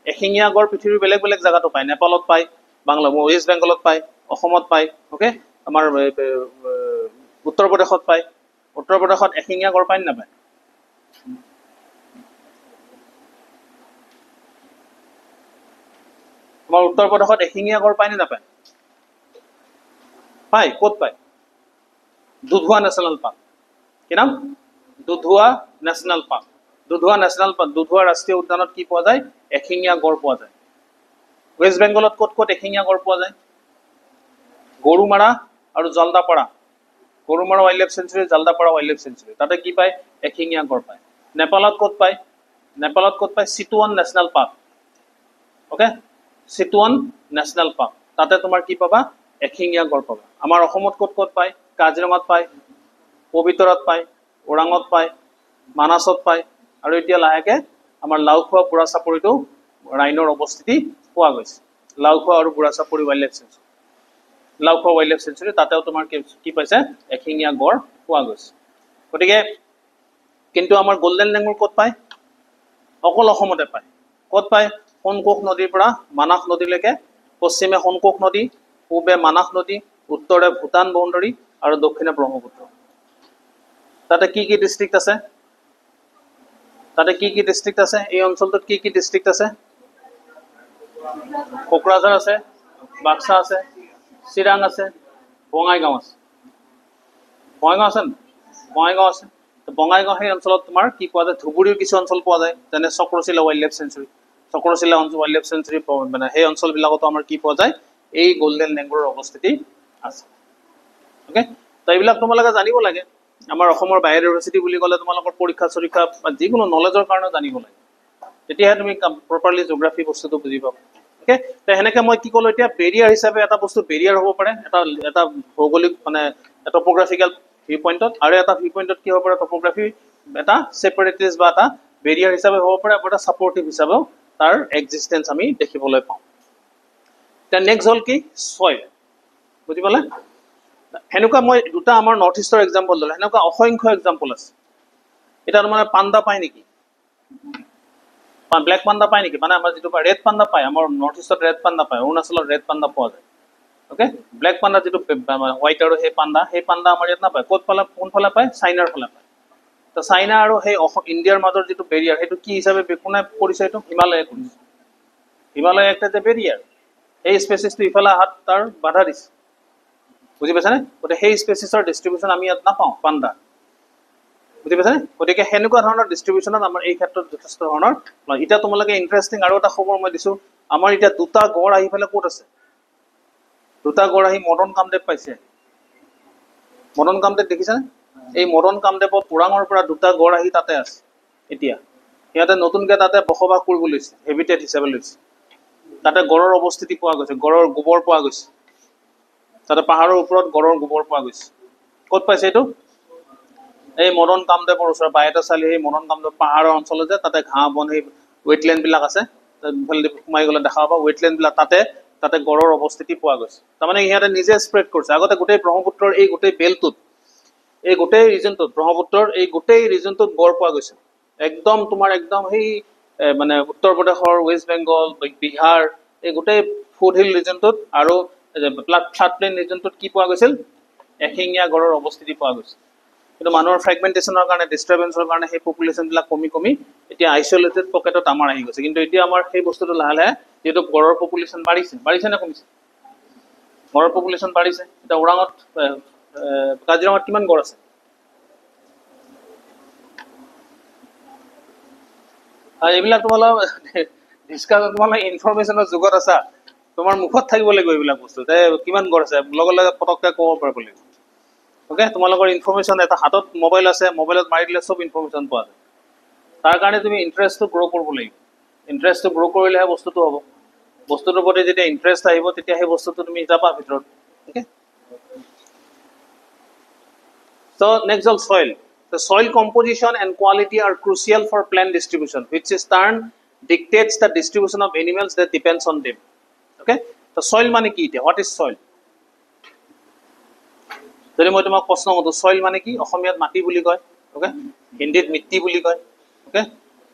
এশিঙীয়া গড় পৃথিৱীৰ বেলেগ বেলেগ জায়গাতো পায় নেপালত পায় বাংলা ওয়েস্ট বেংগলত পায় অসমত পায় ওকে আমাৰ উত্তৰ প্ৰদেশত পায় উত্তৰ প্ৰদেশত এশিঙীয়া গড় পায় নাপায় আমাৰ উত্তৰ প্ৰদেশত এশিঙীয়া গড় পায় নে নাপায় পায় ক'ত পায় দুধৱা নেশ্যনেল পাৰ্ক কি নাম দুধৱা নেশ্যনেল পাৰ্ক দুধৱা ৰাষ্ট্ৰীয় উদ্যানত কি পোৱা যায় এশিঙীয়া গড় পোৱা যায় ওয়েস্ট বেংগলত ক'ত এশিঙীয়া গড় পোৱা যায় গৰুমাৰা আৰু Jaldapara Gorumara wildlife sanctuary Jaldapara wildlife sanctuary তাতে কি পায় এশিঙীয়া গড় পায় নেপালত ক'ত পায় Chitwan national park okay Chitwan national park তাতে তোমাৰ কি পাবা এশিঙীয়া গড় পাবা আমাৰ অসমত ক'ত ক'ত পায় কাজিৰঙাত পায় পবিতৰাত পায় ওৰাঙত পায় মানাসত পায় আৰু এতিয়া লাহেকে আমাৰ লাউখোৱা বুঢ়া চাপৰিটো ৰাইনৰ অৱস্থিতি পোৱা গৈছে লাউখোৱা আৰু Burha Chapori wildlife sanctuary Laokhowa wildlife sanctuary তাতেও তোমাৰ কি পাইছে এশিঙীয়া গড় পোৱা গৈছে গতিকে কিন্তু আমাৰ গোল্ডেন লেংগুৰ ক'ত পায় অকল অসমতে পায় ক'ত পায় সোণকোষ নদীৰ পৰা মানাস নদীলৈকে পশ্চিমে সোণকোষ নদী পূবে মানাস নদী উত্তৰে ভূটান বাউণ্ডাৰী আৰু দক্ষিণে ব্ৰহ্মপুত্ৰ তাতে কি ডিস্ট্ৰিক্ট আছে তাতে কি ডিস্ট্ৰিক্ট আছে এই অঞ্চলটোত কি ডিস্ট্ৰিক্ট আছে কোকৰাঝাৰ আছে বাক্সা আছে চিৰাং আছে বঙাইগাঁও আছে বঙাইগাঁও আছে বঙাইগাঁও আছে বঙাইগাঁও সেই অঞ্চলত তোমাৰ কি পোৱা যায় ধুবুৰীৰ কিছু অঞ্চল পোৱা যায় যেনে চক্ৰশিলা wild life century চক্ৰশিলা wild life century মানে সেই অঞ্চলবিলাকতো আমাৰ কি পোৱা যায় এই গোল্ডেন লেংগুৰৰ অৱস্থিতি আছে ওকে তো এইবিলাক তোমালোকে জানিব লাগে আমাৰ অসমৰ বায়'ডাইভাৰ্চিটি বুলি ক'লে তোমালোকৰ পৰীক্ষা চৰীক্ষা বা যিকোনো নলেজৰ কাৰণে জানিব লাগে তেতিয়াহে তুমি প্ৰপাৰলি জিঅ'গ্ৰাফি বস্তুটো বুজি পাবা ওকে তো সেনেকৈ মই কি ক'লো এতিয়া বেৰিয়াৰ হিচাপে এটা বস্তু বেৰিয়াৰ হ'ব পাৰে এটা ভৌগোলিক মানে টপ'গ্ৰাফিকেল ভিউ পইণ্টত আৰু এটা ভিউ পইণ্টত কি হ'ব পাৰে টপ'গ্ৰাফি এটা ছেপাৰেটিজ বা এটা বেৰিয়াৰ হিচাপে হ'ব পাৰে আৰু এটা ছাপৰ্টিভ হিচাপেও তাৰ এক্সিষ্টেঞ্চ আমি দেখিবলৈ পাওঁ এতিয়া নেক্সট হ'ল কি ছইল বুজি পালে সেনেকুৱা মই দুটা আমাৰ নৰ্থ ইষ্টৰ এক্সাম্পল দিলোঁ সেনেকুৱা অসংখ্য এক্সাম্পল আছে এতিয়া মানে পাণ্ডা পায় নেকি ব্লেক পাণ্ডা পায় নেকি মানে আমাৰ যিটো ৰেড পাণ্ডা পায় আমাৰ নৰ্থ ইষ্টত ৰেড পাণ্ডা পায় অৰুণাচলত ৰেড পাণ্ডা পোৱা যায় ওকে ব্লেক পাণ্ডা যিটো হোৱাইট আৰু সেই পাণ্ডা আমাৰ ইয়াত নাপায় ক'ত পালে কোনফালে পায় চাইনাৰ ফালে পায় তো চাইনা আৰু সেই ইণ্ডিয়াৰ মাজৰ যিটো বেৰিয়াৰ সেইটো কি হিচাপে কোনে কৰিছে এইটো হিমালয়ে কৰিছে হিমালয় একটা যে বেৰিয়াৰ সেই স্পেচিছটো ইফালে হাত তাৰ বাধা দিছে বুজি পাইছানে গতিকে সেই স্পেচিছৰ ডিষ্ট্ৰিবিউশ্যন আমি ইয়াত নাপাওঁ পাণ্ডা বুজি পাইছানে গতিকে সেনেকুৱা ধৰণৰ ডিষ্ট্ৰিবিউশ্যনত আমাৰ এই ক্ষেত্ৰত যথেষ্ট ধৰণৰ এতিয়া তোমালোকে ইণ্টাৰেষ্টিং আৰু এটা খবৰ মই দিছোঁ আমাৰ এতিয়া দুটা গড় আহি পেলাই ক'ত আছে দুটা গড় আহি মদন কামদেৱ পাইছে মদন কামদেৱ দেখিছানে এই মদন কামদেৱত ওৰাঙৰ পৰা দুটা গড় আহি তাতে আছে এতিয়া সিহঁতে নতুনকৈ তাতে বসবাস কৰিব লৈছে হেবিটেট হিচাপে লৈছে তাতে গড়ৰ অৱস্থিতি পোৱা গৈছে গড়ৰ গোবৰ পোৱা গৈছে তাতে পাহাৰৰ ওপৰত গড়ৰ গোবৰ পোৱা গৈছে ক'ত পাইছে এইটো এই মদন কামদেৱৰ ওচৰত বায়টা চালি সেই মদন কামদেৱ পাহাৰৰ অঞ্চলত যে তাতে ঘাঁহ বন সেই ৱেটলেণ্ডবিলাক আছে সোমাই গ'লে দেখা পাবা ৱেটলেণ্ডবিলাক তাতে গড়ৰ অৱস্থিতি পোৱা গৈছে তাৰমানে ইহঁতে নিজে স্প্ৰেড কৰিছে আগতে গোটেই ব্ৰহ্মপুত্ৰৰ এই গোটেই বেলটোত এই গোটেই ৰিজনটোত ব্ৰহ্মপুত্ৰৰ এই গোটেই ৰিজনটোত গড় পোৱা গৈছে একদম তোমাৰ একদম সেই মানে উত্তৰ প্ৰদেশৰ ৱেষ্ট বেংগল বিহাৰ এই গোটেই ফুড হিল ৰিজনটোত আৰু ফ্লাট প্লেইন ৰিজনটোত কি পোৱা গৈছিল এশিঙীয়া গড়ৰ অৱস্থিতি পোৱা গৈছে কিন্তু মানুহৰ ফ্ৰেগমেণ্টেশ্যনৰ কাৰণে ডিষ্টাৰ্বেঞ্চৰ কাৰণে সেই পপুলেশ্যনবিলাক কমি এতিয়া আইচলেটেড পকেটত আমাৰ আহি গৈছে কিন্তু এতিয়া আমাৰ সেই বস্তুটো লাহে লাহে যিহেতু গড়ৰ পপুলেশ্যন বাঢ়িছে নে কমিছে গড়ৰ পপুলেশ্যন বাঢ়িছে এতিয়া ওৰাঙত কাজিৰঙাত কিমান গড় আছে এইবিলাক তোমালোক ডিছকাছ তোমালোক ইনফৰমেশ্যনৰ যুগত আছা তোমাৰ মুখত থাকিব লাগিব এইবিলাক বস্তু কিমান গড় আছে লগে লগে পটককৈ ক'ব পাৰিব লাগিব ওকে তোমালোকৰ ইনফৰমেশ্যন এটা হাতত মোবাইল আছে মোবাইলত মাৰি দিলে চব ইনফৰমেশ্যন পোৱা যায় তাৰ কাৰণে তুমি ইণ্টাৰেষ্টটো গ্ৰ' কৰিব লাগিব ইণ্টাৰেষ্টটো গ্ৰ' কৰিলেহে বস্তুটো হ'ব বস্তুটোৰ প্ৰতি যেতিয়া ইণ্টাৰেষ্ট আহিব তেতিয়া সেই বস্তুটো তুমি যাবা ভিতৰত ওকে চ' নেক্সট হ'ল চইল The soil composition and quality are crucial for plant distribution, which is turn dictates the distribution of animals that depends on them. Okay? So soil mane ki ite? What is soil? Jodi moi tomak proshno koto soil mane ki? Oshomiyat mati buli koy. Okay? Hindit mitti buli koy. Okay?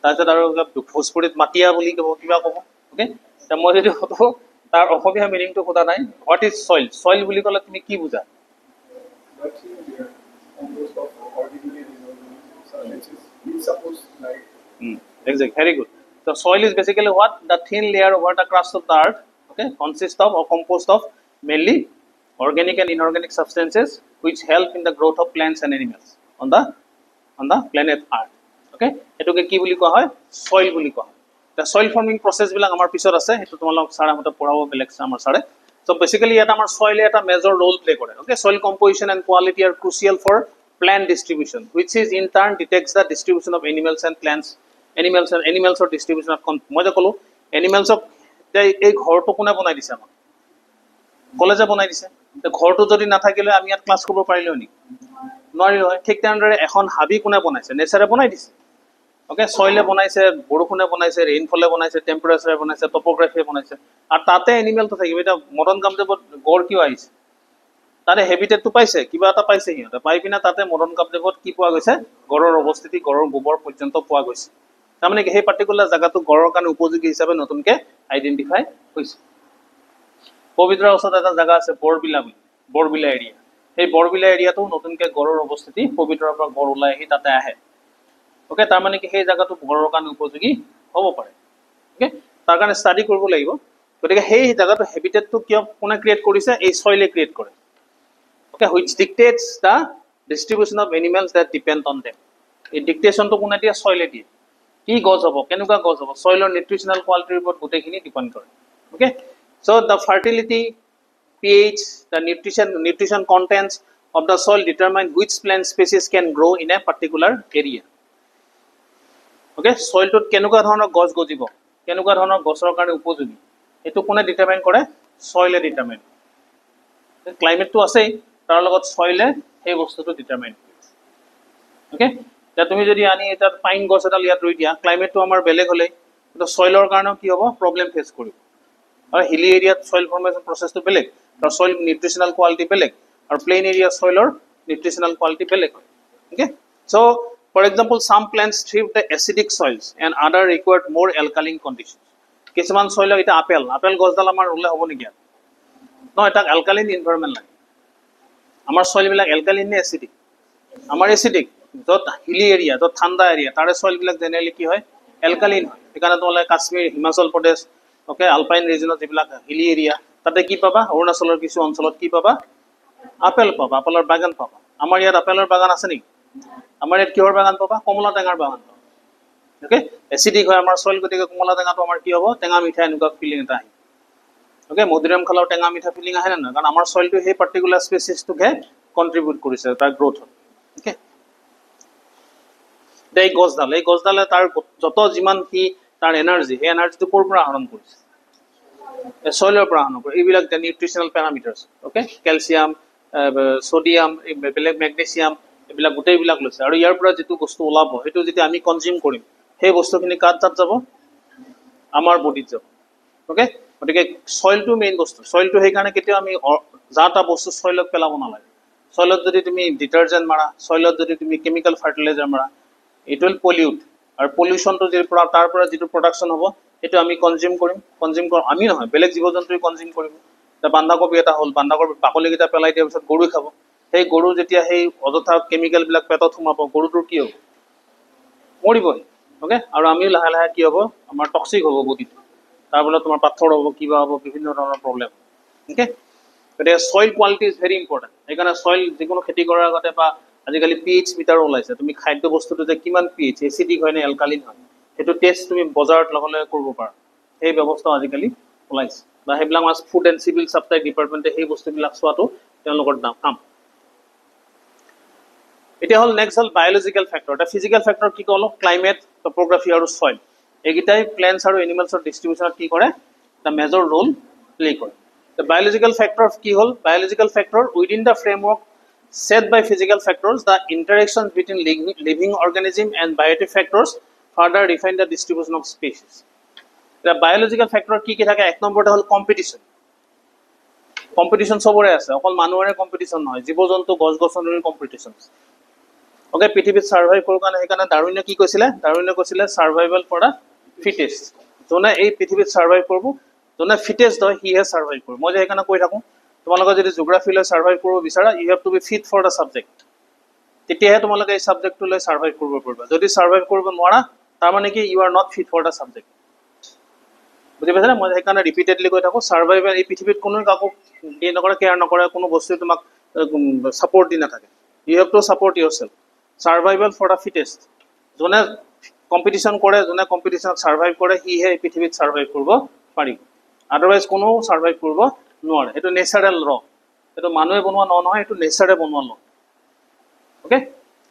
Tarpot aru bhojpurit matia buli kobo kiba kobo. Okay? Ta moi jodi koto tar Oshomiya meaning to khoda nai. What is soil? Soil buli kole tumi ki bujha? Exactly. Very good. So soil is basically what? The thin layer over the crust of the earth, okay, consists of or composed of mainly organic and inorganic substances which help in the growth of plants and animals on the planet Earth. Okay? Etoke ki buli koa hoy? Soil buli koa. The soil forming process bilak amar pisor ase. Eto tomalok sara hote porabo belek amar sare. So basically eta amar soil eta major role play kore. Okay? Soil composition and quality are crucial for plant distribution, which is in turn detects the distribution of animals and plants. Animals or distribution of মই যে ক'লো animals of এই ঘৰটো কোনে বনাই দিছে আমাক কলেজে বনাই দিছে ঘৰটো যদি নাথাকিলে আমি ইয়াত ক্লাছ কৰিব পাৰিলো নি নোৱাৰিলো হয় ঠিক তেনেদৰে এখন হাবি কোনে বনাইছে নেচাৰে বনাই দিছে ওকে সইলে বনাইছে বৰষুণে বনাইছে ৰেইনফলে বনাইছে টেম্পাৰেচাৰে বনাইছে টপোগ্ৰাফিয়ে বনাইছে আৰু তাতে এনিমেলটো থাকিব এটা মডাৰ্ণ কামদেৱত গড় কিয় আহিছে তাৰে হেবিটেটটো পাইছে কিবা এটা পাইছে সিহঁতে পাই পিনে তাতে মডাৰ্ণ কামদেৱত কি পোৱা গৈছে গড়ৰ অৱস্থিতি গড়ৰ গোবৰ পৰ্যন্ত পোৱা গৈছে তাৰমানে সেই পাৰ্টিকুলাৰ জায়গাটো গড়ৰ কাৰণে উপযোগী হিচাপে নতুনকে আইডেন্টিফাই হৈছে পবিত্ৰৰ ওচৰত এটা জায়গা আছে বৰবিলা এৰিয়া সেই বৰবিলা এৰিয়াটো নতুনকে গড়ৰ অৱস্থিতি পবিত্ৰৰ পৰা গড় ওলাই আহি তাতে আহে ওকে তাৰমানে কি সেই জায়গাটো গড়ৰ কাৰণে উপযোগী হ'ব পাৰে ওকে তাৰ কাৰণে ষ্টাডি কৰিব লাগিব গতিকে সেই জায়গাটো হেবিটেটটো কিয় কোনে ক্ৰিয়েট কৰিছে এই সইলে ক্ৰিয়েট কৰে okay which dictates the distribution of animals that depend on them এই ডিক্টেশনটো কোনে দিয়ে সইলে দিয়ে কি গছ হ'ব কেনেকুৱা গছ হ'ব সইলৰ নিউট্ৰিশনাল কোৱালিটিৰ ওপৰত গোটেইখিনি ডিপেন্ড কৰে okay so the fertility pH the nutrition contents of the soil determine which plant species can grow in a particular area okay soilটোত কেনেকুৱা ধৰণৰ গছ গজিব কেনেকুৱা ধৰণৰ গছৰ কাৰণে উপযোগী এটো কোনে ডিটাৰমাইন কৰে সইলে ডিটাৰমাইন ক্লাইমেটটো আছে তাৰ লগত সইলে সেই বস্তুটো ডিটাৰমাইন কৰে ওকে তা তুমি যদি আনি এটা পাইন গছ এটা লিয়াত ৰুই দিয়া ক্লাইমেটটো আমাৰ বেলেগ হলে তো সইলৰ কাৰণে কি হ'ব প্ৰবলেম ফেস কৰিব আৰু হিলি এৰিয়াত সইল ফৰ্মেশন প্ৰসেসটো বেলেগ আৰু সইল নিউট্ৰিশনাল কোৱালিটি বেলেগ আৰু প্লেন এৰিয়া সইলৰ নিউট্ৰিশনাল কোৱালিটি বেলেগ okay so for example some plants thrive the acidic soils and other require more alkaline conditions কিছুমান সইল এটা আপেল গছডাল আমাৰ ৰুলে হ'ব নেকি ন এটা alkaline environment লাগে আমাৰ সইল বিলাক alkaline নে acidic আমাৰ acidic যত হিলি এৰিয়া যত ঠাণ্ডা এৰিয়া তাৰে সইল বিলাক জেনাৰেলি কি হয় alkaline হয় এখানে তোলে কাশ্মীৰ হিমাচল প্ৰদেশ ওকে আলপাইন ৰিজনত যিবিলাক হিলি এৰিয়া তাতে কি পাবা অৰুণাচলৰ কিছু অঞ্চলত কি পাবা আপেল পাবা আপেলৰ বাগান পাবা আমাৰ ইয়াত আপেলৰ বাগান আছে নেকি আমাৰ ইয়াত কিহৰ বাগান পাবা কমলা টেঙাৰ বাগান পাবা ওকে এসিডিক হয় আমাৰ সইল গতিকে কমলা টেঙাটো আমাৰ কি হ'ব টেঙা মিঠা এনেকুৱা ফিলিং এটা আহে ওকে মধুৰিআম খালাও টেঙা মিঠা ফিলিং আহে না কাৰণ আমাৰ সইলটো সেই পাৰ্টিকুলাৰ স্পেচিছটোকে কন্ট্ৰিবিউট কৰিছে তাৰ গ্ৰোথত ওকে এই গছডালে তাৰ যত যিমান কি তাৰ এনাৰ্জি সেই এনাৰ্জিটো ক'ৰ পৰা আহৰণ কৰিছে সইলৰ পৰা আহৰণ কৰে এইবিলাক নিউট্ৰিশনাল প্যাৰামিটাৰছ ওকে ক্যালসিয়াম সোডিয়াম বেলেগ ম্যাগনেসিয়াম এইবিলাক গোটেইবিলাক লৈছে আৰু ইয়াৰ পৰা যেটো বস্তু ওলাব হেতু যদি আমি কনজিউম কৰিম সেই বস্তুখিনি কাট যাব আমাৰ বডিত যাব ওকে গতিকে সইলটো মেইন বস্তু সইলটো সেই কাৰণে কেতিয়া আমি যাটা বস্তু সইলত পেলাব নালাগে সইলত যদি তুমি ডিটাৰজেন্ট মাৰা সইলত যদি তুমি কেমিক্যাল ফাৰ্টিলাইজাৰ মাৰা ইট উইল পলিউট আৰু পলিউশনটো যে তাৰ পৰা যেটো প্ৰডাকশন হ'ব এটো আমি কনজিউম আমি নহয় বেলেগ জীৱ-জন্তুই কনজিউম কৰিব তা বান্ধাকপি এটা হল বান্ধাকপি বাকলি কিটা পেলাই দিয়াৰ পিছত গৰু খাব সেই গৰু যেতিয়া সেই অযথা কেমিক্যাল বিলাক পেটত সোমাব গৰুটোৰ কি হ'ব মৰিব ওকে আৰু আমিও লাহে লাহে কি হ'ব আমাৰ টক্সিক হ'ব বডিত তাৰ ফলত তোমাৰ পাথৰ হ'ব কিবা হ'ব বিভিন্ন ধৰণৰ প্ৰবলেম ওকে গতিকে soil quality is very important এইকাৰণে সইল যিকোনো খেতি কৰাৰ আগতে বা আজিকালি পিএইচ মিটাৰ ওলাইছে তুমি খাদ্য বস্তুটোতে কিমান পিএইচ এসিডিক হয় নে এলকালিন হয় এটো টেষ্ট তুমি বজাৰত লগলে কৰিব পাৰা এই ব্যৱস্থা আজিকালি ওলাইছে বা হেবলা মাছ ফুড এণ্ড সিভিল সাপ্লাই ডিপাৰ্টমেন্টে এই বস্তুবিলাক চোৱাটো তেওঁলোকৰ কাম এটা হল নেক্সট হল বায়োলজিক্যাল ফ্যাক্টৰ এটা ফিজিক্যাল ফ্যাক্টৰ কি কলো ক্লাইমেট টপোগ্ৰাফি আৰু সইল এগিটাই প্ল্যান্টস আৰু এনিমেলছৰ ডিস্ট্ৰিবিউশনত কি কৰে দা মেজৰ ৰোল প্লে কৰে the biological factor কি হল biological factor within the framework set by physical factors the interactions between living organism and biotic factors further define the distribution of species the biological factor কি থাকে এক নম্বৰটা হল competition সবৰে আছে অকল মানুহৰে competition নহয় জীৱ-জন্তু গছ-গছনিৰ competition ওকে পৃথিৱীত সাৰ্ভাইভ কৰাৰ কাৰণে সেইকাৰণে ডাৰউইনে কি কৈছিলে ডাৰউইনে কৈছিলে সাৰ্ভাইভাল ফৰ দা ফিটেষ্ট জনে এই পৃথিৱীত সাৰ্ভাইভ কৰিব জনে ফিটেষ্ট হয় হি হ্যাজ সাৰ্ভাইভ কৰিব মই যে সেইকাৰণে কৈ থাকো তোমালোকে যদি জিওগ্ৰাফি লৈ সাৰ্ভাইভ কৰিব বিচাৰা you have to be fit for the subject তেতিয়াহে তোমালোকে এই সাবজেক্টটো লৈ সাৰ্ভাইভ কৰিব পাৰিবা যদি সাৰ্ভাইভ কৰিব নোৱাৰা তাৰ মানে কি you are not fit for the subject বুজি পাইছা মই সেইকাৰণে ৰিপিটেডলি কৈ থাকো সাৰ্ভাইভাল এই পৃথিৱীত কোনো কাকো দি নকৰে কেয়াৰ নকৰে কোনো বস্তু তোমাক সাপোৰ্ট দি নাথাকে you have to support yourself survival for the fittest জনে কম্পিটিশন কৰে জনে কম্পিটিশনত সাৰ্ভাইভ কৰে হি হে পৃথিৱীত সাৰ্ভাইভ কৰিব পাৰিব আদাৰৱাইজ কোনো সাৰ্ভাইভ কৰিব নোৱাৰে এটো নেচাৰেল ৰ এটো মানুহে বনোৱা নহয় এটো নেচাৰে বনোৱা ল ওকে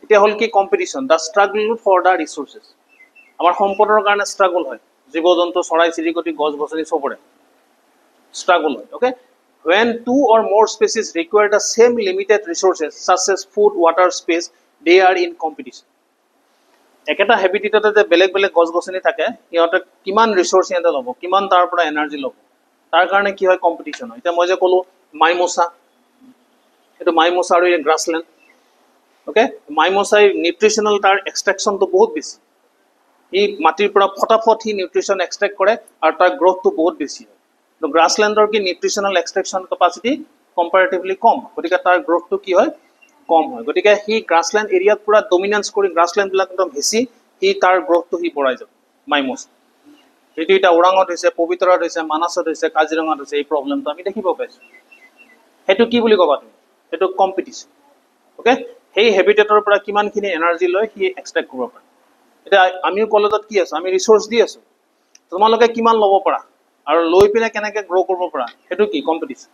এটা হল কি কম্পিটিশন দা স্ট্ৰাগল ফৰ দা ৰিসোৰ্সেস আমাৰ সম্পদৰ কাৰণে স্ট্ৰাগল হয় জীৱ-জন্তু চৰাই চিৰিকটি গছ-গছনি সবৰে স্ট্ৰাগল হয় okay when two or more species require the same limited resources such as food, water, space, they are in competition. একেটা হেবিটেটতে যে বেলেগ বেলেগ গছ গছনি থাকে সিহঁতে কিমান ৰিসোৰ্স সিহঁতে ল'ব কিমান তাৰ পৰা এনাৰ্জি ল'ব তাৰ কাৰণে কি হয় কম্পিটিশন হয় এতিয়া মই যে ক'লো মাইমোছা এটো মাইমোছা আৰু গ্ৰাছলেণ্ড ওকে মাইমোছাই নিউট্ৰিশনাল তাৰ এক্সট্ৰাকশনটো বহুত বেছি ই মাটিৰ পৰা ফটাফট হি নিউট্ৰিশন এক্সট্ৰাক্ট কৰে আৰু তাৰ গ্ৰোথটো বহুত বেছি হয় তো গ্ৰাছলেণ্ডৰ কি নিউট্ৰিশনাল এক্সট্ৰাকশন কেপাসিটি কম্পাৰেটিভলি কম গতিকে তাৰ গ্ৰোথটো কি হয় কম হয় গতিকে হি গ্ৰাছলেণ্ড এৰিয়াত পুৰা ডমিনেন্স কৰি গ্ৰাছলেণ্ড বিলাক একদম হেচি হি তাৰ গ্ৰোথটো হি বঢ়াই যাব মাইমোছ এটো এটা ওৰাঙত হৈছে পবিতৰাত হৈছে মানাসত হৈছে কাজিৰঙাত হৈছে এই প্ৰবলেমটো আমি দেখিব পাইছো হেতু কি বুলি কবা তুমি হেতু কম্পিটিশন ওকে সেই হেবিটেটৰ পৰা কিমানখিনি এনাৰ্জি লৈ হি এক্সট্ৰাক্ট কৰিব পাৰে এটা আমিও কলেজত কি আছে আমি ৰিসোৰ্স দি আছো তোমালোকে কিমান ল'ব পাৰা আৰু লৈ পিনে কেনেকৈ গ্ৰো কৰিব পাৰা হেতু কি কম্পিটিশন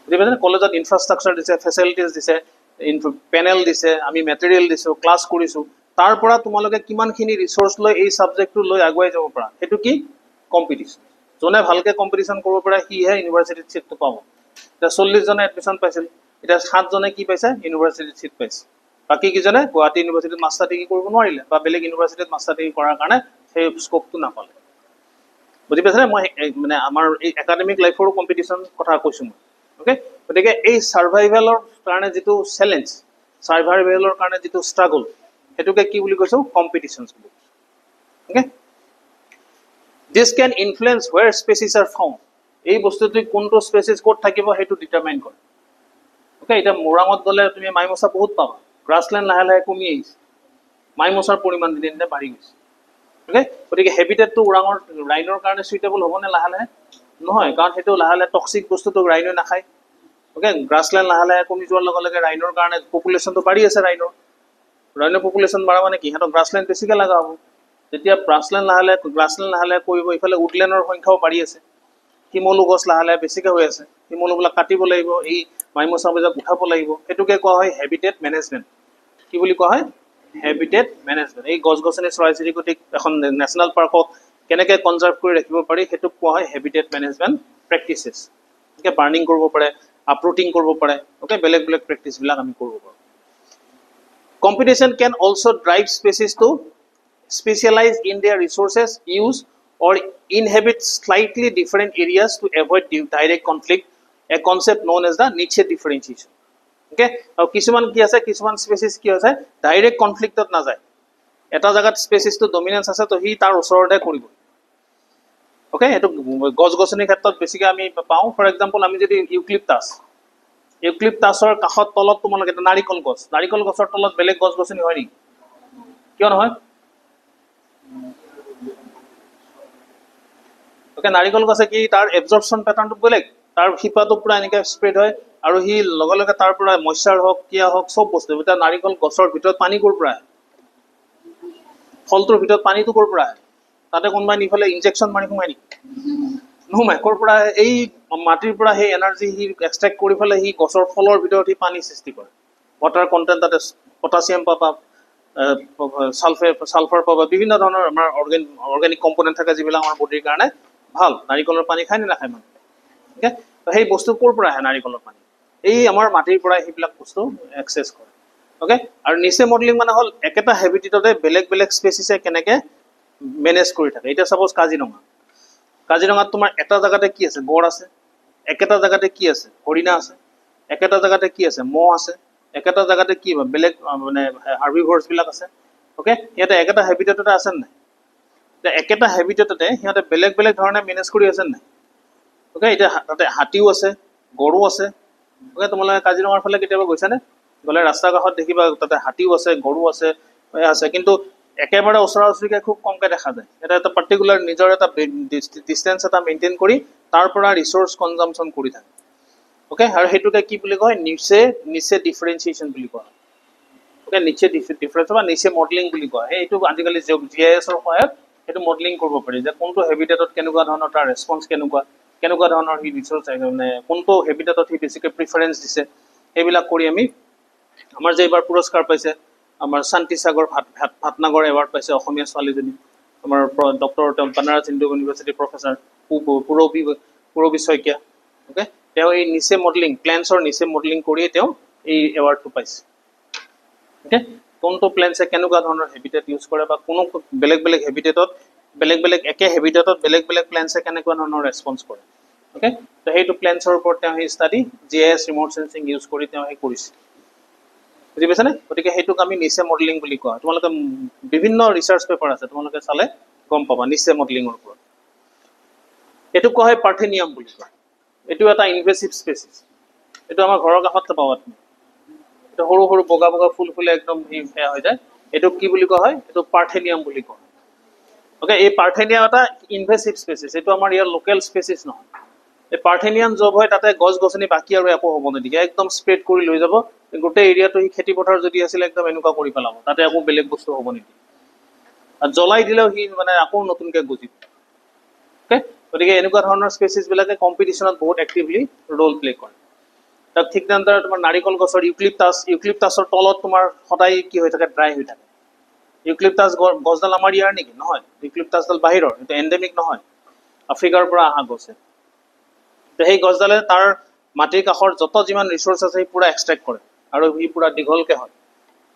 বুঝিপাইছে কলেজত ইনফ্ৰাষ্ট্ৰাকচাৰ দিছে ফেচিলিটিজ দিছে পেনেল দিছে আমি মেটেৰিয়েল দিছো ক্লাছ কৰিছো তাৰ পৰা তোমালোকে কিমানখিনি ৰিসোৰ্স লৈ এই সাবজেক্টটো লৈ আগুৱাই যাব পাৰা হেতু কি কম্পিটিশন জনে ভালকে কম্পিটিশন কৰিব পাৰা হিহে ইউনিভাৰ্সিটিত সিটটো পাব এটা 40 জনে এডমিশন পাইছিল এটা 7 জনে কি পাইছে ইউনিভাৰ্সিটিত সিট পাইছে বাকি কি জনে গুৱাহাটী ইউনিভাৰ্সিটিত মাস্টাৰ ডিগ্ৰী কৰিব নোৱাৰিলে বা বেলেগ ইউনিভাৰ্সিটিত মাস্টাৰ ডিগ্ৰী কৰাৰ কাৰণে সেই স্কোপটো নাপালে বুজি পাইছে মই মানে আমাৰ এই একাডেমিক লাইফৰ কম্পিটিশন কথা কৈছো মই ওকে গতিকে এই সাৰ্ভাইভেলৰ কাৰণে যেটো চ্যালেঞ্জ সাৰ্ভাইভেলৰ কাৰণে যেটো স্ট্ৰাগল হেতুকে কি বুলি কৈছো কম্পিটিশনস বুলি okay this can influence where species are found এই বস্তুটো কোনটো স্পেচিছ কোড থাকিব হেতু ডিটাৰমাইন কৰে ওকে এটা মোৰাঙত গলে তুমি মাইমোছা বহুত পাবা গ্ৰাছলেণ্ড লাহে লাহে কমি আহিছে মাইমোছাৰ পৰিমাণ দিনে দিনে বাঢ়ি গৈছে ওকে গতিকে হেবিটেটটো ওৰাঙৰ ৰাইনৰ কাৰণে সুইটেবল হ'বনে লাহে লাহে নহয় কাৰণ হেতু লাহে লাহে টক্সিক বস্তুটো ৰাইনে নাখায় ওকে গ্ৰাছলেণ্ড লাহে লাহে কমি যোৱাৰ লগে লগে ৰাইনৰ কাৰণে পপুলেশ্যনটো বাঢ়ি আছে ৰাইনৰ পপুলেশ্যন বাঢ়া মানে কি হেতু গ্ৰাছলেণ্ড বেছিকে লাগা হ'ব যেতিয়া গ্ৰাছলেণ্ড লাহে লাহে কৰিব ইফালে উডলেণ্ডৰ সংখ্যাও বাঢ়ি আছে হিমলু গছ লাহে লাহে বেছিকে হৈ আছে হিমলুবিলাক কাটিব লাগিব এই মাইমোছা বজাক উঠাব লাগিব হেতুকে কোৱা হয় হেবিটেট মেনেজমেন্ট কি বুলি কোৱা হয় হেবিটেট মেনেজমেন্ট এই গছ গছনি চৰাই চিৰিকটিক এখন নেশনাল পাৰ্কক কেনেকে কনজাৰ্ভ কৰি ৰাখিব পাৰি হেতু কোৱা হয় হেবিটেট মেনেজমেন্ট প্ৰেক্টিসেস ওকে বাৰ্নিং কৰিব পাৰে আপৰুটিং কৰিব পাৰে ওকে বেলেগ বেলেগ প্ৰেক্টিস বিলাক আমি কৰিব পাৰো competition can also drive species to specialize in their resources use or inhabit slightly different areas to avoid direct conflict a concept known as the niche differentiation okay আৰু কিছুমান কি আছে কিছুমান স্পেচিছ কি আছে ডাইৰেক্ট কনফ্লিক্টত না যায় এটা জায়গাত স্পেচিছটো ডমিনেন্স আছে তো হি তাৰ ওচৰতে কৰিব ওকে এটো গছ গছনিৰ ক্ষেত্ৰত বেছিকৈ আমি পাওঁ ফৰ এক্সাম্পল আমি যদি ইউক্লিপটাছৰ কাষত তলত তোমালোকে এটা নাৰিকল গছৰ তলত বেলেগ গছ গছনি হয় নেকি কিয় নহয় ওকে নাৰিকল গছে কি তাৰ এবজৰ্পচন প্যাটাৰ্নটো বেলেগ তাৰ শিপাটো পুৰা এনেকৈ স্প্ৰেড হয় আৰু হি লগে লগে তাৰ পৰা মইশ্চাৰ হওক কিয়া হওক সব বস্তু এটা নাৰিকল গছৰ ভিতৰত পানী কৰ পৰা ফলটোৰ ভিতৰত পানীটো কৰ পৰা তাতে কোনবাই নিফালে ইনজেকশন মাৰি সোমাই নেকি নোমাই কৰ পৰা এই মাটিৰ পৰা সেই এনাৰ্জি হি এক্সট্ৰাক্ট কৰি ফেলে হি গছৰ ফলৰ ভিতৰত হি পানী সৃষ্টি কৰে ওয়াটাৰ কন্টেন্ট তাতে পটাছিয়াম পাবা সালফাৰ পাবা বিভিন্ন ধৰণৰ আমাৰ অৰ্গানিক কম্পোনেন্ট থাকে যিবিলাক আমাৰ বডিৰ কাৰণে ভাল নাৰিকলৰ পানী খাই নে নাখায় মানে ওকে সেই বস্তু কৰ পৰা আহে নাৰিকলৰ পানী এই আমাৰ মাটিৰ পৰা সেইবিলাক বস্তু এক্সেছ কৰে ওকে আৰু নিচে মডেলিং মানে হল একেটা হেবিটেটতে বেলেগ বেলেগ স্পেচিছে কেনেকে মেনেজ কৰি থাকে এটা সাপোজ কাজিৰঙাত তোমাৰ এটা জায়গাতে কি আছে গড় আছে একেটা জায়গাতে কি আছে হৰিণা আছে একেটা জায়গাতে কি আছে মহ আছে একেটা জায়গাতে কি বেলেগ মানে হাৰ্বিভৰছ বিলাক আছে ওকে ইয়াতে একেটা হেবিটেটতে আছে নাই তে একেটা হেবিটেটতে সিহঁতে বেলেগ বেলেগ ধৰণে মেনেজ কৰি আছে নাই ওকে এটা তাতে হাতীও আছে গড়ো আছে ওকে তোমালোকে কাজিৰঙাৰ ফালে কেতিয়াবা গৈছা নে গলে ৰাস্তা কাষত দেখিবা তাতে হাতীও আছে গড়ো আছে কিন্তু একেবাৰে ওচৰা ওচৰিকে খুব কমকে দেখা যায় এটা পাৰ্টিকুলাৰ নিজৰ এটা ডিসটেন্স এটা মেইনটেইন কৰি তাৰ পৰা ৰিসোৰ্স কনজাম্পশন কৰি থাকে ওকে আৰু হেতুকে কি বুলি কয় নিচে ডিফাৰেন্সিয়েচন বুলি কয় ওকে নিচে ডিফাৰেন্স বা নিচে মডেলিং বুলি কয় এইটো আজিকালি জিআইএছ ৰ সহায়ত এটো মডেলিং কৰিব পাৰি যে কোনটো হেবিটেটত কেনেকুৱা ধৰণৰ তাৰ ৰেসপন্স কেনেকুৱা ধৰণৰ হি ৰিসোৰ্স মানে কোনটো হেবিটেটত হি বেছিকৈ প্ৰিফাৰেন্স দিছে এইবিলাক কৰি আমি আমাৰ যে এবাৰ পুৰস্কাৰ পাইছে আমাৰ শান্তি সাগৰ ভাটনাগৰ এৱাৰ্ড পাইছে অসমীয়া ছোৱালীজনী আমাৰ doctor Banaras Hindu university professor Purabi Saikia okay তেওঁ এই নিচে মডেলিং প্লেন্টছৰ নিচে মডেলিং কৰি তেওঁ এই এৱাৰ্ডটো পাইছে ওকে কোনটো প্লেন্টছে কেনেকুৱা ধৰণৰ হেবিটেট ইউজ কৰে বা কোনো বেলেগ বেলেগ হেবিটেটত বেলেগ বেলেগ একে হেবিটেটত বেলেগ বেলেগ প্লেন্টছে কেনেকুৱা ধৰণৰ ৰেসপন্স কৰে ওকে তো হেইটো প্লেন্টছৰ ওপৰত তেওঁ এই study GIS remote sensing use কৰি তেওঁ হে কৰিছে বুজি পাইছানে গতিকে হেইটোক আমি নিচে মডেলিং বুলি কোৱা তোমালোকে বিভিন্ন ৰিসাৰ্চ পেপাৰ আছে তোমালোকে চালে গম পাবা নিচে মডেলিংৰ ওপৰত এটো কোৱা হয় পাৰ্থেনিয়াম বুলি কোৱা এটো এটা ইনভেসিভ স্পেচিছ এটো আমাৰ ঘৰৰ কাষত পাবা তুমি এটো সৰু সৰু বগা বগা ফুল ফুলে একদম হেয়া হৈ যায় এটো কি বুলি কোৱা হয় এটো পাৰ্থেনিয়াম বুলি কোৱা ওকে এই পাৰ্থেনিয়াম এটা ইনভেসিভ স্পেচিছ এটো আমাৰ ইয়াৰ লোকেল স্পেচিছ নহয় এই পাৰ্থেনিয়াম জব হয় তাতে গছ গছনি বাকি আৰু একো হ'ব নিদিয়ে একদম স্প্ৰেড কৰি লৈ যাব গোটেই এৰিয়াটো হি খেতি পথাৰ যদি আছিল একদম এনেকুৱা কৰি পেলাব তাতে একো বেলেগ বস্তু হ'ব নিদিয়ে আৰু জ্বলাই দিলেও হি মানে আকৌ নতুনকৈ গজিব ওকে গতিকে এনেকুৱা ধৰণৰ স্পেচিছ বিলাকে কম্পিটিশনত বহুত এক্টিভলি ৰোল প্লে কৰে তাক ঠিক তেনেদৰে তোমাৰ নাৰিকল গছৰ ইউক্লিপটাছৰ তলত তোমাৰ সদায় কি হৈ থাকে ড্ৰাই হৈ থাকে ইউক্লিপটাছ গছডাল আমাৰ ইয়াৰ নেকি নহয় ইউক্লিপটাছডাল বাহিৰৰ এটা এন্ডেমিক নহয় আফ্ৰিকাৰ পৰা আহা গছে তো সেই গছডালে তাৰ মাটিৰ কাষৰ যত যিমান ৰিসোৰ্স আছে পুৰা এক্সট্ৰাক্ট কৰে আৰু হি পুৰা দীঘলকে হয়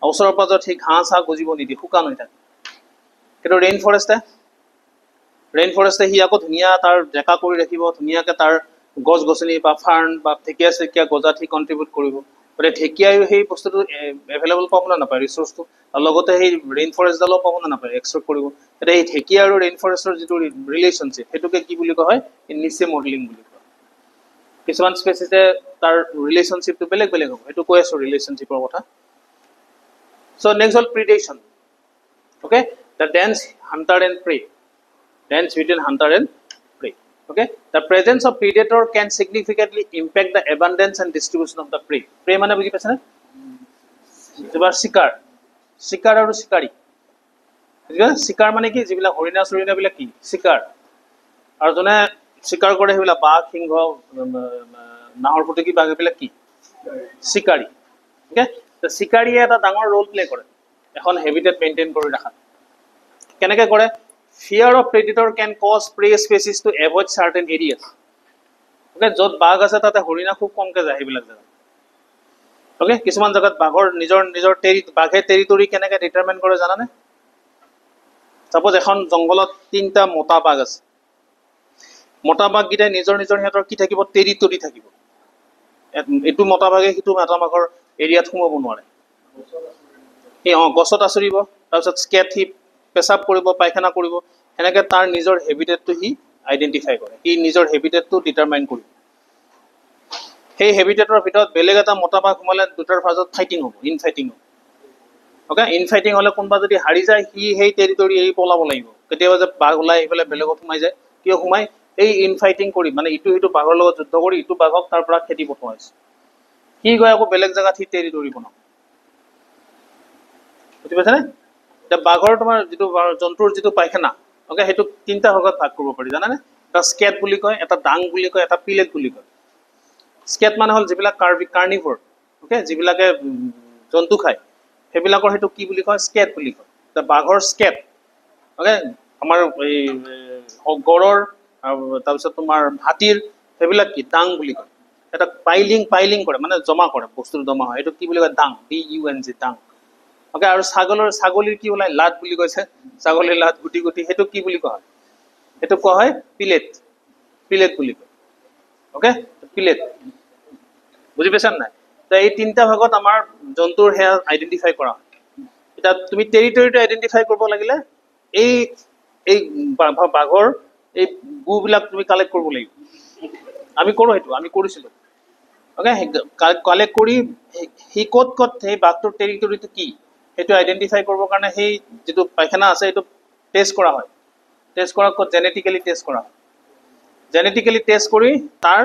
ওচৰৰ পাজত হি ঘাঁহ চাহ গজিব নিদি শুকান হৈ থাকে কিন্তু ৰেইন ফৰেষ্টে হি আকৌ ধুনীয়া তাৰ জেকা কৰি ৰাখিব ধুনীয়াকে তাৰ গছ গছনি বা ফাৰ্ন বা ঢেকিয়া চেকিয়া গজাত হি কন্ট্ৰিবিউট কৰিব গতিকে ঢেকিয়ায়ো সেই বস্তুটো এভেইলেবল পাব না নাপায় ৰিসোৰ্সটো আৰু লগতে সেই ৰেইন ফৰেষ্টডালো পাব না নাপায় এক্সট্ৰাক্ট কৰিব এটা এই ঢেকিয়া আৰু ৰেইন ফৰেষ্টৰ যিটো ৰিলেশনশ্বিপ হেতুকে কি বুলি কোৱা হয় নিচে মডেলিং বুলি কোৱা কিছুমান স্পেচিছে তাৰ ৰিলেশনশ্বিপটো বেলেগ বেলেগ হ'ব এটো কৈ আছো ৰিলেশনশ্বিপৰ কথা সো নেক্সট হল predation okay the dance hunter and prey dance between hunter and prey okay the presence of predator can significantly impact the abundance and distribution of the prey prey মানে বুজি পাইছানে এবাৰ শিকাৰ আৰু শিকাৰী শিকাৰ মানে কি যিবিলা হৰিণা চৰিণা বিলাক কি শিকাৰ আৰু জনে শিকাৰ কৰে হেবিলা বাঘ সিংহ নাহৰ ফুটুকি বাঘ বিলাক কি শিকাৰী ওকে তো শিকাৰীয়ে এটা ডাঙৰ ৰোল প্লে কৰে এখন হেবিটেট মেইনটেইন কৰি ৰাখা কেনেকৈ কৰে Fear of predator can cause prey species to avoid certain areas. Okay, যত বাঘ আছে তাতে হৰিণা খুব কমকে যায় হেবিলাক জাগা ওকে কিছুমান জায়গাত বাঘৰ নিজৰ বাঘে টেৰিটৰি কেনেকৈ ডিটাৰমাইন কৰে জানানে সাপোজ এখন জংগলত তিনটা মোটা বাঘ আছে মোটা বাঘ গিটা নিজৰ হেতৰ কি থাকিব টেৰিটৰি থাকিব এটো মোটা বাঘে হিটো এটা বাঘৰ এৰিয়াত সোমাব নোৱাৰে এই গছত আছৰিব তাৰপিছত স্কেট হি পেছাব কৰিব পায়খানা কৰিব এনেকৈ তাৰ নিজৰ হেবিটেটটো হি আইডেন্টিফাই কৰে হি নিজৰ হেবিটেটটো ডিটাৰমাইন কৰিব সেই হেবিটেটৰ ভিতৰত বেলেগ এটা মোটা বাঘ সোমালে দুটাৰ ফাজত ফাইটিং হ'ব ইনফাইটিং হ'ব ওকে ইনফাইটিং হলে কোনবা যদি হাৰি যায় হি সেই টেৰিটৰি এৰি পলাব লাগিব কেতিয়াবা যে বাঘ ওলাই আহিলে বেলেগত সোমাই যায় কিয় সোমাই এই ইনফাইটিং কৰি মানে ইটো বাঘৰ লগত যুদ্ধ কৰি ইটো বাঘক তাৰ পৰা খেতি পঠোৱা হৈছে কি গৈ আকৌ বেলেগ জায়গাত হি টেৰিটৰি বনাব বুজি পাইছানে বাঘৰ তোমাৰ যিটো জন্তুৰ যিটো পায়খানা ওকে হেতু তিনটা ভাগত ভাগ কৰিব পাৰি জানানে এটা স্কেট বুলি কয় এটা ডাং বুলি কয় এটা পিলেট বুলি কয় স্কেট মানে হল যিবিলাক কাৰ্নিভৰ ওকে যিবিলাকে জন্তু খায় হেবিলাকৰ হেতু কি বুলি কয় স্কেট বুলি কয় এটা বাঘৰ স্কেট ওকে আমাৰ এই গড়ৰ তাৰপিছত তোমাৰ হাতীৰ হেবিলাক কি ডাং বুলি কয় এটা পাইলিং কৰে মানে জমা কৰে বস্তুৰ জমা হয় এটো কি বুলি কয় ডাং DUNG ডাং ওকে আৰু ছাগলীৰ কি ওলাই লাট বুলি কৈছে ছাগলীৰ লাট গুটি হেতু কি বুলি কোৱা হয় হেতু কোৱা হয় পিলেট বুলি কয় ওকে পিলেট বুজি পাইছা নাই তো এই তিনটা ভাগত আমাৰ জন্তুৰ হেয়া আইডেন্টিফাই কৰা হয় এটা তুমি টেৰিটৰিটো আইডেন্টিফাই কৰিব লাগিলে এই বাঘৰ এই গুবিলাক তুমি কালেক্ট কৰিব লাগিব আমি কৰো হেতু আমি কৰিছিলো ওকে কালেক্ট কৰি হি ক'ত সেই বাঘটোৰ টেৰিটৰিটো কি হেতু আইডেন্টিফাই কৰিবৰ কাৰণে সেই যেটো পায়খানা আছে এটো টেষ্ট কৰা হয় টেষ্ট কৰা কত জেনেটিক্যালি টেষ্ট কৰা হয় জেনেটিক্যালি টেষ্ট কৰি তাৰ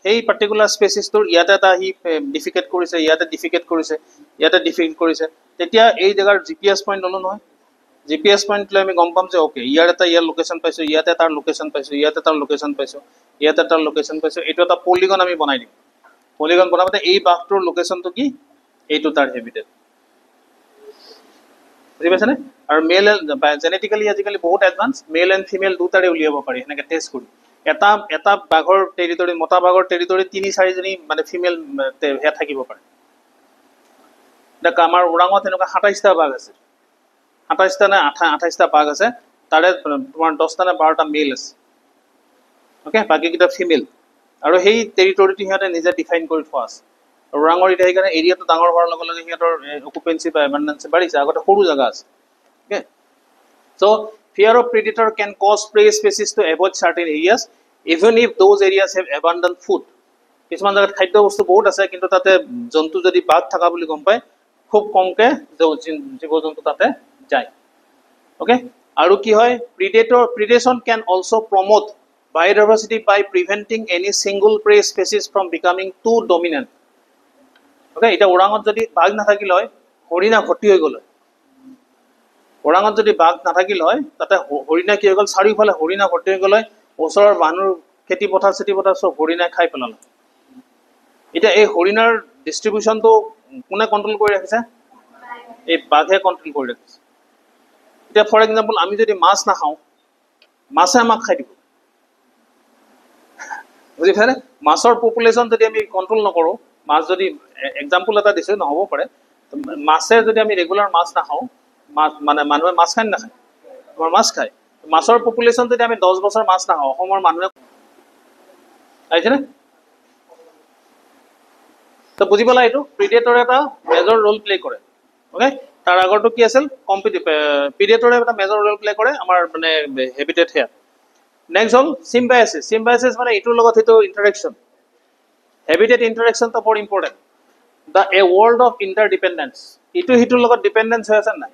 সেই পাৰ্টিকুলাৰ স্পেচিছটোৰ ইয়াতে এটা হি ডিফিকেট কৰিছে ইয়াতে ডিফিকেট কৰিছে তেতিয়া এই জায়গাৰ জিপিএস পইণ্ট ললো নহয় জিপিএস পইণ্ট লৈ আমি গম পাম যে ওকে ইয়াৰ লোকেশন পাইছো ইয়াতে তাৰ লোকেশন পাইছো ইয়াতে তাৰ লোকেশন পাইছো ইয়াতে তাৰ লোকেশন পাইছো এটো এটা পলিগন আমি বনাই দিম পলিগন বনাওতে এই বাঘটোৰ লোকেশনটো কি এইটো তাৰ হেবিটেট বুজি পাইছানে আৰু মেল জেনেটিক্যালি আজিকালি বহুত এডভান্স মেল এণ্ড ফিমেল দুটাৰে উলিয়াব পাৰি এনেকৈ টেষ্ট কৰি এটা এটা বাঘৰ টেৰিটৰি মতা বাঘৰ টেৰিটৰি 3-4 জনী মানে ফিমেল হে থাকিব পাৰে দেখা আমাৰ ওৰাঙত এনেকুৱা 27টা বাঘ আছে 27টা না 28টা বাঘ আছে তাৰে তোমাৰ 10টা না 12টা মেল আছে ওকে বাকি কিটা ফিমেল আৰু সেই টেৰিটৰিটো হিয়াতে নিজে ডিফাইন কৰি থোৱা আছে ওৰাঙৰ এটা সেইকাৰণে এৰিয়াটো ডাঙৰ হোৱাৰ লগে লগে হিয়াতৰ অকুপেন্সি বা এবান্ডেন্সি বাঢ়িছে আগতে সৰু জায়গা আছে okay so fear of predator can cause prey species to avoid certain areas even if those areas have abundant food কিছুমান জায়গাত খাদ্য বস্তু বহুত আছে কিন্তু তাতে জন্তু যদি বাঘ থাকা বুলি গম পায় খুব কমকে জীৱ জন্তু তাতে যায় ওকে আৰু কি হয় predation can also promote biodiversity by preventing any single prey species from becoming too dominant okay এটা ওৰাঙত যদি বাঘ নাথাকিল হয় হৰিণা ভৰ্তি হৈ গ'ল ওৰাঙত যদি বাঘ নাথাকিল হয় তাতে হৰিণা কি হৈ গ'ল চাৰিওফালে হৰিণা ভৰ্তি হৈ গ'ল ওচৰৰ মানুহ খেতি পথাৰ সব হৰিণা খাই পেলালে এতিয়া এই হৰিণাৰ ডিস্ট্ৰিবিউশনটো কোনে কন্ট্ৰোল কৰি ৰাখিছে এই বাঘে কন্ট্ৰোল কৰি ৰাখিছে এতিয়া ফৰ এক্সাম্পল আমি যদি মাছ নাখাওঁ মাছে আমাক খাই দিব বুজি পালে মাছৰ পপুলেশ্যন যদি আমি কন্ট্ৰোল নকৰো মাছ যদি এক্সাম্পল এটা দিছো নহব পাৰে মাছে যদি আমি ৰেগুলাৰ মাছ নাখাওঁ মানে মানুহে মাছ খায় নাখায় তোমাৰ মাছ খায় মাছৰ পপুলেশ্যন যদি আমি 10 বছৰ মাছ নাখাওঁ অসমৰ মানুহে আহিছেনে তো বুজি পালা এইটো প্ৰিডেটৰ এটা মেজৰ ৰোল প্লে কৰে ওকে তাৰ আগৰটো কি আছিল প্ৰিডেটৰে এটা মেজৰ ৰোল প্লে কৰে আমাৰ মানে হেবিটেট হেয়াৰ নেক্সট হল সিম্বায়সিস মানে এইটোৰ লগত এইটো ইন্টাৰেকশন হেবিটেট ইন্টাৰেকশন তো বৰ important the a world of interdependence ইটো হিটোৰ লগত ডিপেন্ডেন্স হৈ আছে নাই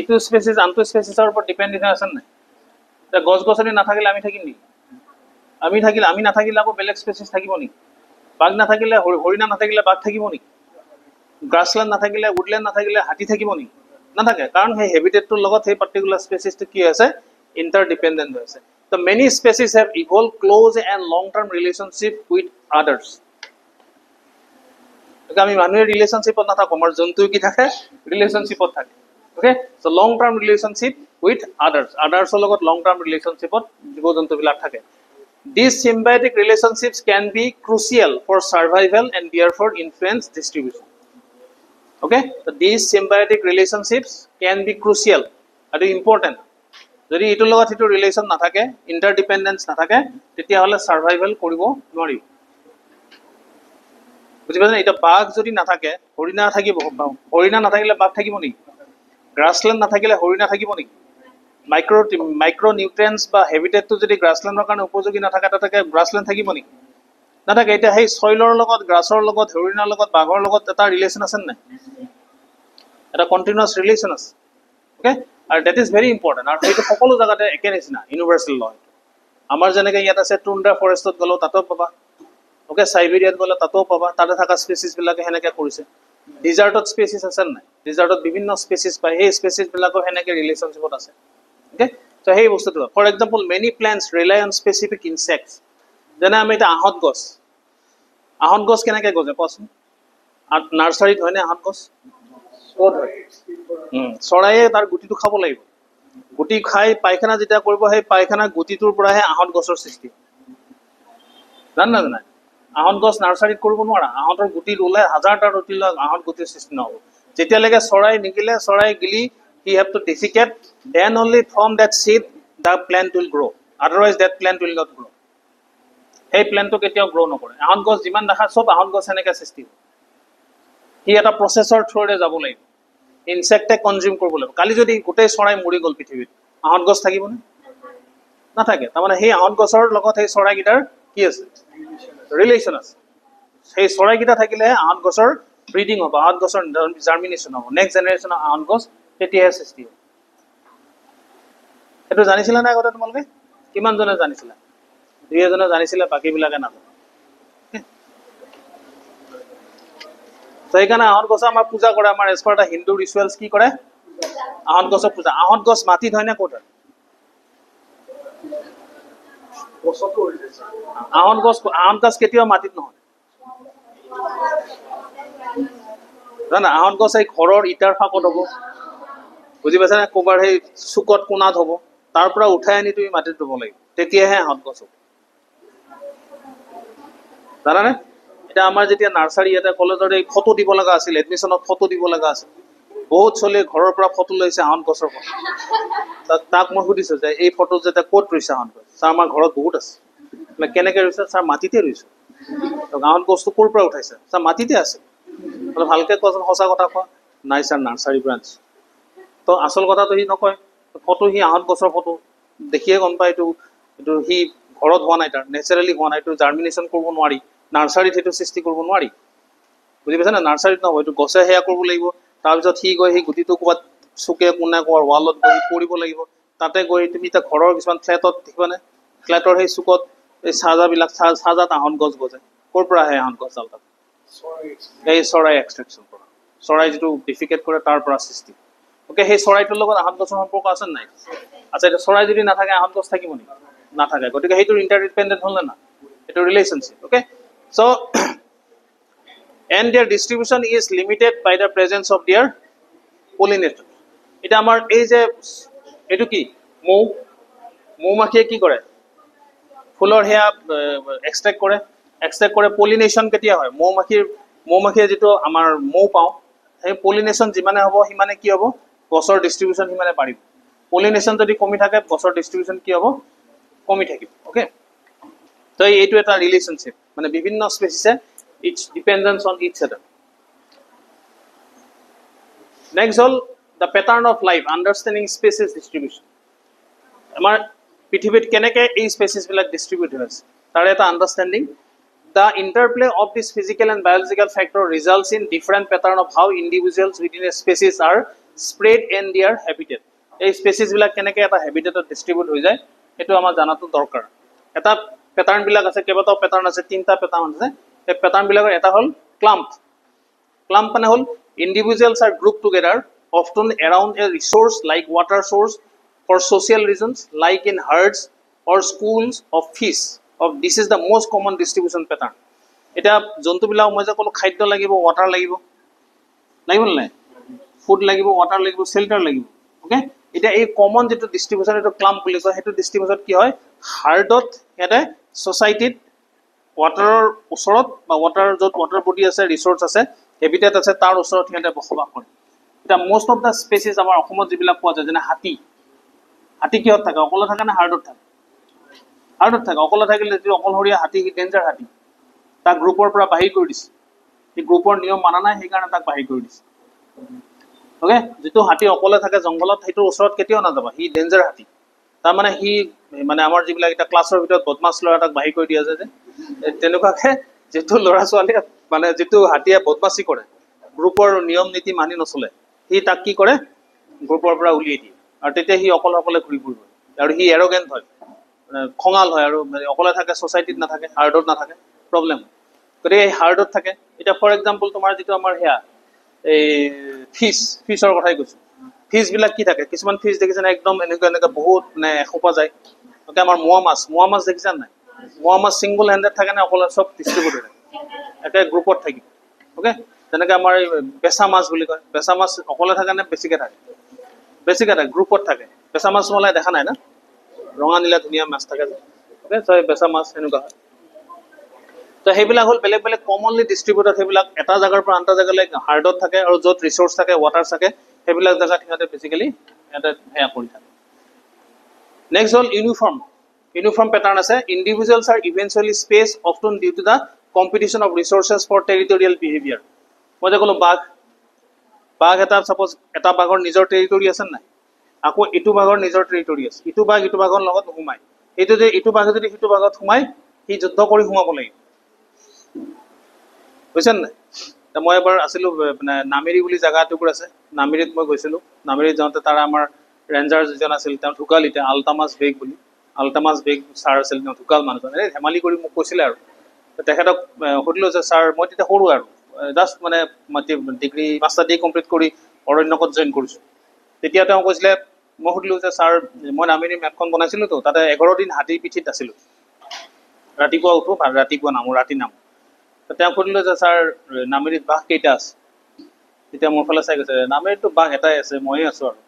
ইটো স্পেচিছ আনটো স্পেচিছৰ ওপৰত ডিপেন্ডেন্ট হৈ আছে নাই তে গছ গছনি নাথাকিলে আমি থাকিম নি আমি নাথাকিলে আকৌ বেলেগ স্পেচিছ থাকিব নি বাঘ নাথাকিলে হৰিণা নাথাকিলে বাঘ থাকিব নি গ্ৰাছল্যান্ড নাথাকিলে উডল্যান্ড নাথাকিলে হাতী থাকিব নি নাথাকে কাৰণ সেই হেবিটেটটোৰ লগত সেই পাৰ্টিকুলাৰ স্পেচিছটো কি আছে interdependent হৈ আছে so many species have evolved close and long term relationship with others আমি মানুহে ৰিলেশনশিপত নাথাকো আমাৰ জন্তু কি থাকে ৰিলেশনশিপত থাকে okay so long term relationship with others লগত long term relationshipত জীৱ জন্তু বিলাক থাকে these symbiotic relationships can be crucial for survival and therefore influence distribution okay so these symbiotic relationships can be crucial and important যদি ইটোৰ লগত ইটো ৰিলেশন নাথাকে ইন্টাৰডিপেন্ডেন্স নাথাকে তেতিয়া হলে সাৰ্ভাইভাল কৰিব নোৱাৰি বুজি পাইছা এটা বাঘ যদি নাথাকে হৰিণা থাকিব হৰিণা নাথাকিলে বাঘ থাকিব নি গ্ৰাছল্যান্ড নাথাকিলে হৰিণা থাকিব নি মাইক্ৰো নিউট্ৰিয়েন্টছ বা হেবিটেটটো যদি গ্ৰাছল্যান্ডৰ কাৰণে উপযোগী নাথাকে তাতে গ্ৰাছল্যান্ড থাকিব নি নাথাকে এটা সেই সইলৰ লগত গ্ৰাছৰ লগত হৰিণাৰ লগত বাঘৰ লগত এটা ৰিলেশন আছে নাই এটা কন্টিনিউয়াস ৰিলেশন আছে ওকে আৰু that is very important আৰু এইটো সকলো জায়গাতে একে নিচিনা ইউনিভাৰ্সাল ল আমাৰ যেনেকৈ ইয়াত আছে টুন্ড্ৰা ফৰেষ্টত গলো তাতো পাবা ওকে সাইবেৰিয়াত গলে তাতো পাবা তাতে থকা স্পেচিছ বিলাকে হেনেকে কৰিছে ডিজাৰ্টত স্পেচিছ আছে নাই ডিজাৰ্টত বিভিন্ন স্পেচিছ পায় সেই স্পেচিছ বিলাকৰ হেনেকে ৰিলেশনশিপত আছে ওকে সো সেই বস্তুটো for example many plants rely on specific insects যেনে আমি এটা আহত গছ কেনেকে গজে কোৱাচোন নাৰ্সাৰীত হয়নে আহত গছ চৰাইয়ে তাৰ গুটিটো খাব লাগিব গুটি খাই পায়খানা যেতিয়া কৰিব সেই পায়খানা গুটিটোৰ পৰাহে আহত গছৰ সৃষ্টি জানা আহত গছ নাৰ্সাৰীত কৰিব নোৱাৰা আহতৰ গুটি ৰুলে হাজাৰটা গুটি লৈ আহত গুটিৰ সৃষ্টি নহব যেতিয়ালৈকে চৰাই নিগিলে চৰাই গিলি he have to defecate then only from that seed the plant will grow otherwise that plant will not grow সেই প্ল্যান্টটো কেতিয়াও গ্ৰো নকৰে আহত গছ যিমান দেখা সব আহত গছ এনেকৈ সৃষ্টি হয় হি এটা প্ৰসেসৰ থ্ৰুৰে যাব লাগিব ইনসেক্টে কনজিউম কৰিব লাগিব কালি যদি গোটেই চৰাই মৰি গল পৃথিৱীত আহত গছ থাকিব নে নাথাকে তাৰমানে সেই আহত গছৰ লগত সেই চৰাইগিটাৰ কি আছে ৰিলেশন আছে সেই চৰাইগিটা থাকিলে আহত গছৰ ব্ৰিডিং হ'ব আহত গছৰ জাৰ্মিনেশন হ'ব নেক্সট জেনাৰেশন আহত গছ তেতিয়াহে সৃষ্টি হ'ব সেইটো জানিছিলা না আগতে তোমালোকে কিমান জনে জানিছিলা দুই এজনে জানিছিলে বাকি বিলাকে নাজানে সেইকাৰণে আহত গছ আমাৰ পূজা কৰে আমাৰ এক্সপাৰ্ট হিন্দু ৰিচুৱেলছ কি কৰে আহত গছৰ পূজা আহত গছ মাটিত হয় না ক'ত আহত গছ কেতিয়াও মাটিত নহয় জানা আহত গছ এই ঘৰৰ ইটাৰ ফাকত হ'ব বুজি পাইছা না ক'বাৰ সেই চুকত কোণাত হ'ব তাৰ পৰা উঠাই আনি তুমি মাটিত ৰুব লাগিব তেতিয়াহে আহঁত গছ হ'ব জানানে এটা আমাৰ যেতিয়া নাৰ্সাৰী এটা কলেজৰ এই ফটো দিব লগা আছিল এডমিশনত ফটো দিব লগা আছিল বহুত চলি ঘৰৰ পৰা ফটো লৈছে আহঁত গছৰ ফটো তাক মই সুধিছো যে এই ফটো যে ক'ত ৰুইছে আহঁত গছ ছাৰ আমাৰ ঘৰত বহুত আছে কেনেকে ৰুইছে ছাৰ মাটিতে ৰুইছো আহঁত গছটো ক'ৰ পৰা উঠাইছে ছাৰ মাটিতে আছে ভালকে কোৱাচোন সঁচা কথা কোৱা নাই ছাৰ নাৰ্সাৰী ব্ৰাঞ্চ তো আচল কথাটো সি নকয় ফটো সি আহঁত গছৰ ফটো দেখিয়ে গম পায় এইটো সি ঘৰত হোৱা নাই তাৰ নেচাৰেলি হোৱা নাই এইটো জাৰ্মিনেশ্যন কৰিব নোৱাৰি নাৰ্সাৰীত সেইটো সৃষ্টি কৰিব নোৱাৰি বুজি পাইছা না নাৰ্সাৰীত নহয় এইটো গছে সেয়া কৰিব লাগিব তাৰপিছত সি গৈ সেই গুটিটো ক'ৰবাত চুকে কোনে ক'ৰবাত ৱালত গৈ পৰিব লাগিব তাতে গৈ তুমি এতিয়া ঘৰৰ কিছুমান ফ্লেটত দেখিবানে ফ্লেটৰ সেই চুকত এই চাজাবিলাক চাজাত আহঁত গছ গজে ক'ৰ পৰা আহে আহঁত গছডাল তাত এই চৰাই এক্সট্ৰেকশ্যন পৰা চৰাই যিটো ডিফিকেট কৰে তাৰ পৰা সৃষ্টি ওকে সেই চৰাইটোৰ লগত আহঁত গছৰ সম্পৰ্ক আছে নাই আচ্ছা এতিয়া চৰাই যদি নাথাকে আহঁত গছ থাকিব নেকি নাথাকে গতিকে সেইটো ইণ্টাৰডিপেণ্ডেণ্ট হ'ল নে না এইটো relationship okay so' and their distribution is limited by the presence of their pollinator এটা আমাৰ এই যে এটো কি মৌমাখিয়ে কি কৰে ফুলৰ হেয়া এক্সট্ৰাক্ট কৰে পলিনেশন কেতিয়া হয় মৌমাখিয়ে যেটো আমাৰ মৌ পাও সেই পলিনেশন যিমানে হ'ব সিমানে কি হ'ব গছৰ ডিস্ট্ৰিবিউশন সিমানে বাঢ়িব পলিনেশন যদি কমি থাকে গছৰ ডিস্ট্ৰিবিউশন কি হ'ব কমি থাকিব ওকে তো এইটো এটা ৰিলেশনশ্বিপ মানে বিভিন্ন স্পেচিছে each dependence on each other. Next all the pattern of life, understanding species distribution. Amar prithibit keneke ei species bilak distribute hoyse tar eta understanding the interplay of this physical and biological factor results in different pattern of how individuals within a species are spread in their habitat. Ei species bilak keneke eta habitat distribute hoy jay etu amar janato dorkar eta pattern bilak ase kebato pattern ase tinta pattern ase এই প্যাটার্ন বিলাকৰ এটা হল ক্লাম্প মানে হল individuals are grouped together often around a resource like water source for social reasons like in herds or schools of fish of this is the most common distribution pattern এটা জন্তু বিলাক মই যে কলো খাদ্য লাগিব ওয়াটার লাগিব নাই ফুড লাগিব ওয়াটার লাগিব শেল্টার লাগিব ওকে এটা এই কমন যেটো ডিস্ট্রিবিউশন এটো ক্লাম্প বুলি কয় হেতু ডিস্ট্রিবিউশন কি হয় হাৰ্ডত এটা সোসাইটিত ওয়াটাৰৰ ওচৰত বা ওয়াটাৰ যত ওয়াটাৰ বডি আছে ৰিসোৰ্স আছে হেবিটেট আছে তাৰ ওচৰত হিতে বসবাস কৰে এটা মোস্ট অফ দা স্পেচিছ আমাৰ অসমত যিবিলাক পোৱা যায় যেনে হাতী কিহত থাকে অকলে থাকে না হাৰ্ডত থাকে অকলে থাকিলে যদি অকলহৰীয়া হাতী ডেঞ্জাৰ হাতী তাক গ্ৰুপৰ পৰা বাহিৰ কৰি দিছে এই গ্ৰুপৰ নিয়ম মানা নাই সেইকাৰণে তাক বাহিৰ কৰি দিছে ওকে যেটো হাতী অকলে থাকে জংগলত হেতুৰ ওচৰত কেতিয়াও নাযাবা হি ডেঞ্জাৰ হাতী তাৰ মানে হি মানে আমাৰ যিবিলাক এটা ক্লাছৰ ভিতৰত বদমাছ ল'ৰা তাক বাহিৰ কৰি দিয়া যায় যে তেনেকুৱাকে যেটো ল'ৰা ছোৱালী মানে যেটো হাতীয়ে বদমাছি কৰে গ্ৰুপৰ নিয়ম নীতি মানি নচলে হি তাক কি কৰে গ্ৰুপৰ পৰা উলিয়াই দিয়ে আৰু তেতিয়া হি অকলে ঘূৰি ফুৰিব আৰু হি এৰোগেন্ট হয় খঙাল হয় আৰু অকলে থাকে সোসাইটিত নাথাকে হাৰ্ডত নাথাকে প্ৰবলেম গতিকে এই হাৰ্ডত থাকে এটা ফৰ এক্সাম্পল তোমাৰ যেটো আমাৰ হেয়া এই ফিছৰ কথাই কৈছো ফিছ বিলাক কি থাকে কিছুমান ফিছ দেখিছেনে একদম এনেকা বহুত মানে এখোপা যায় ওকে আমাৰ মোৱা মাছ দেখিছান নাই মোৱা মাছ সিঙ্গল হ্যান্ডেড থাকে না অকলে সব ডিস্ট্ৰিবিউট হয় একে গ্ৰুপত থাকে ওকে তেনেকা আমাৰ বেছা মাছ বুলি কয় বেছা মাছ অকলে থাকে না বেছিকে থাকে গ্ৰুপত থাকে বেছা মাছ মলাই দেখা নাই না ৰঙা নীলা ধুনিয়া মাছ থাকে ওকে সো বেছা মাছ এনেকুৱা হয় তো হেবিলাক হল বেলেগ কমনলি ডিস্ট্ৰিবিউটেড হেবিলাক এটা জায়গাৰ পৰা আনটা জায়গালৈ হাৰ্ডত থাকে আৰু যত ৰিসোৰ্স থাকে ওয়াটাৰ থাকে হেবিলাক জায়গা ঠিকাতে বেসিক্যালি এটা হেয়া কৰি থাকে নেক্সট হল uniform pattern আছে individuals are eventually spaced often due to the competition of resources for territorial behavior মই যে কলো বাঘ এটা সাপোজ এটা বাঘৰ নিজৰ টেৰিটৰি আছে নাই আকৌ ইটো বাঘৰ নিজৰ টেৰিটৰি আছে ইটো বাঘৰ লগত হুমাই এইটো যে ইটো বাঘে যদি হিটো বাঘত হুমাই হি যুদ্ধ কৰি হুমাব লাগিব বুঝছেন নাই মই এবাৰ আছিলো মানে নামেৰি বুলি জায়গা টুকুৰ আছে নামেৰিত মই গৈছিলো নামেৰিত যাওঁতে তাৰ আমাৰ ৰেঞ্জাৰ যিজন আছিল তেওঁ ঢুকাল এতিয়া আলতামাছ বেগ ছাৰ আছিল তেওঁ ঢুকাল মানুহজন ধেমালি কৰি মোক কৈছিলে আৰু তেখেতক সুধিলো যে ছাৰ মই তেতিয়া সৰু আৰু জাষ্ট মানে ডিগ্ৰী মাষ্টাৰ ডিগ্ৰী কমপ্লিট কৰি অৰণ্যকত জইন কৰিছো তেতিয়া তেওঁ কৈছিলে মই সুধিলো যে ছাৰ মই নামেৰি মেপখন বনাইছিলো তো তাতে 11 দিন হাতীৰ পিঠিত আছিলো ৰাতিপুৱা উঠো ৰাতিপুৱা নামো ৰাতি নামো তেওঁ সুধিলো যে ছাৰ নামেৰিত বাঘ কেইটা আছে তেতিয়া মোৰ ফালে চাই কৈছে নামেৰিতটো বাঘ এটাই আছে মইয়ে আছো আৰু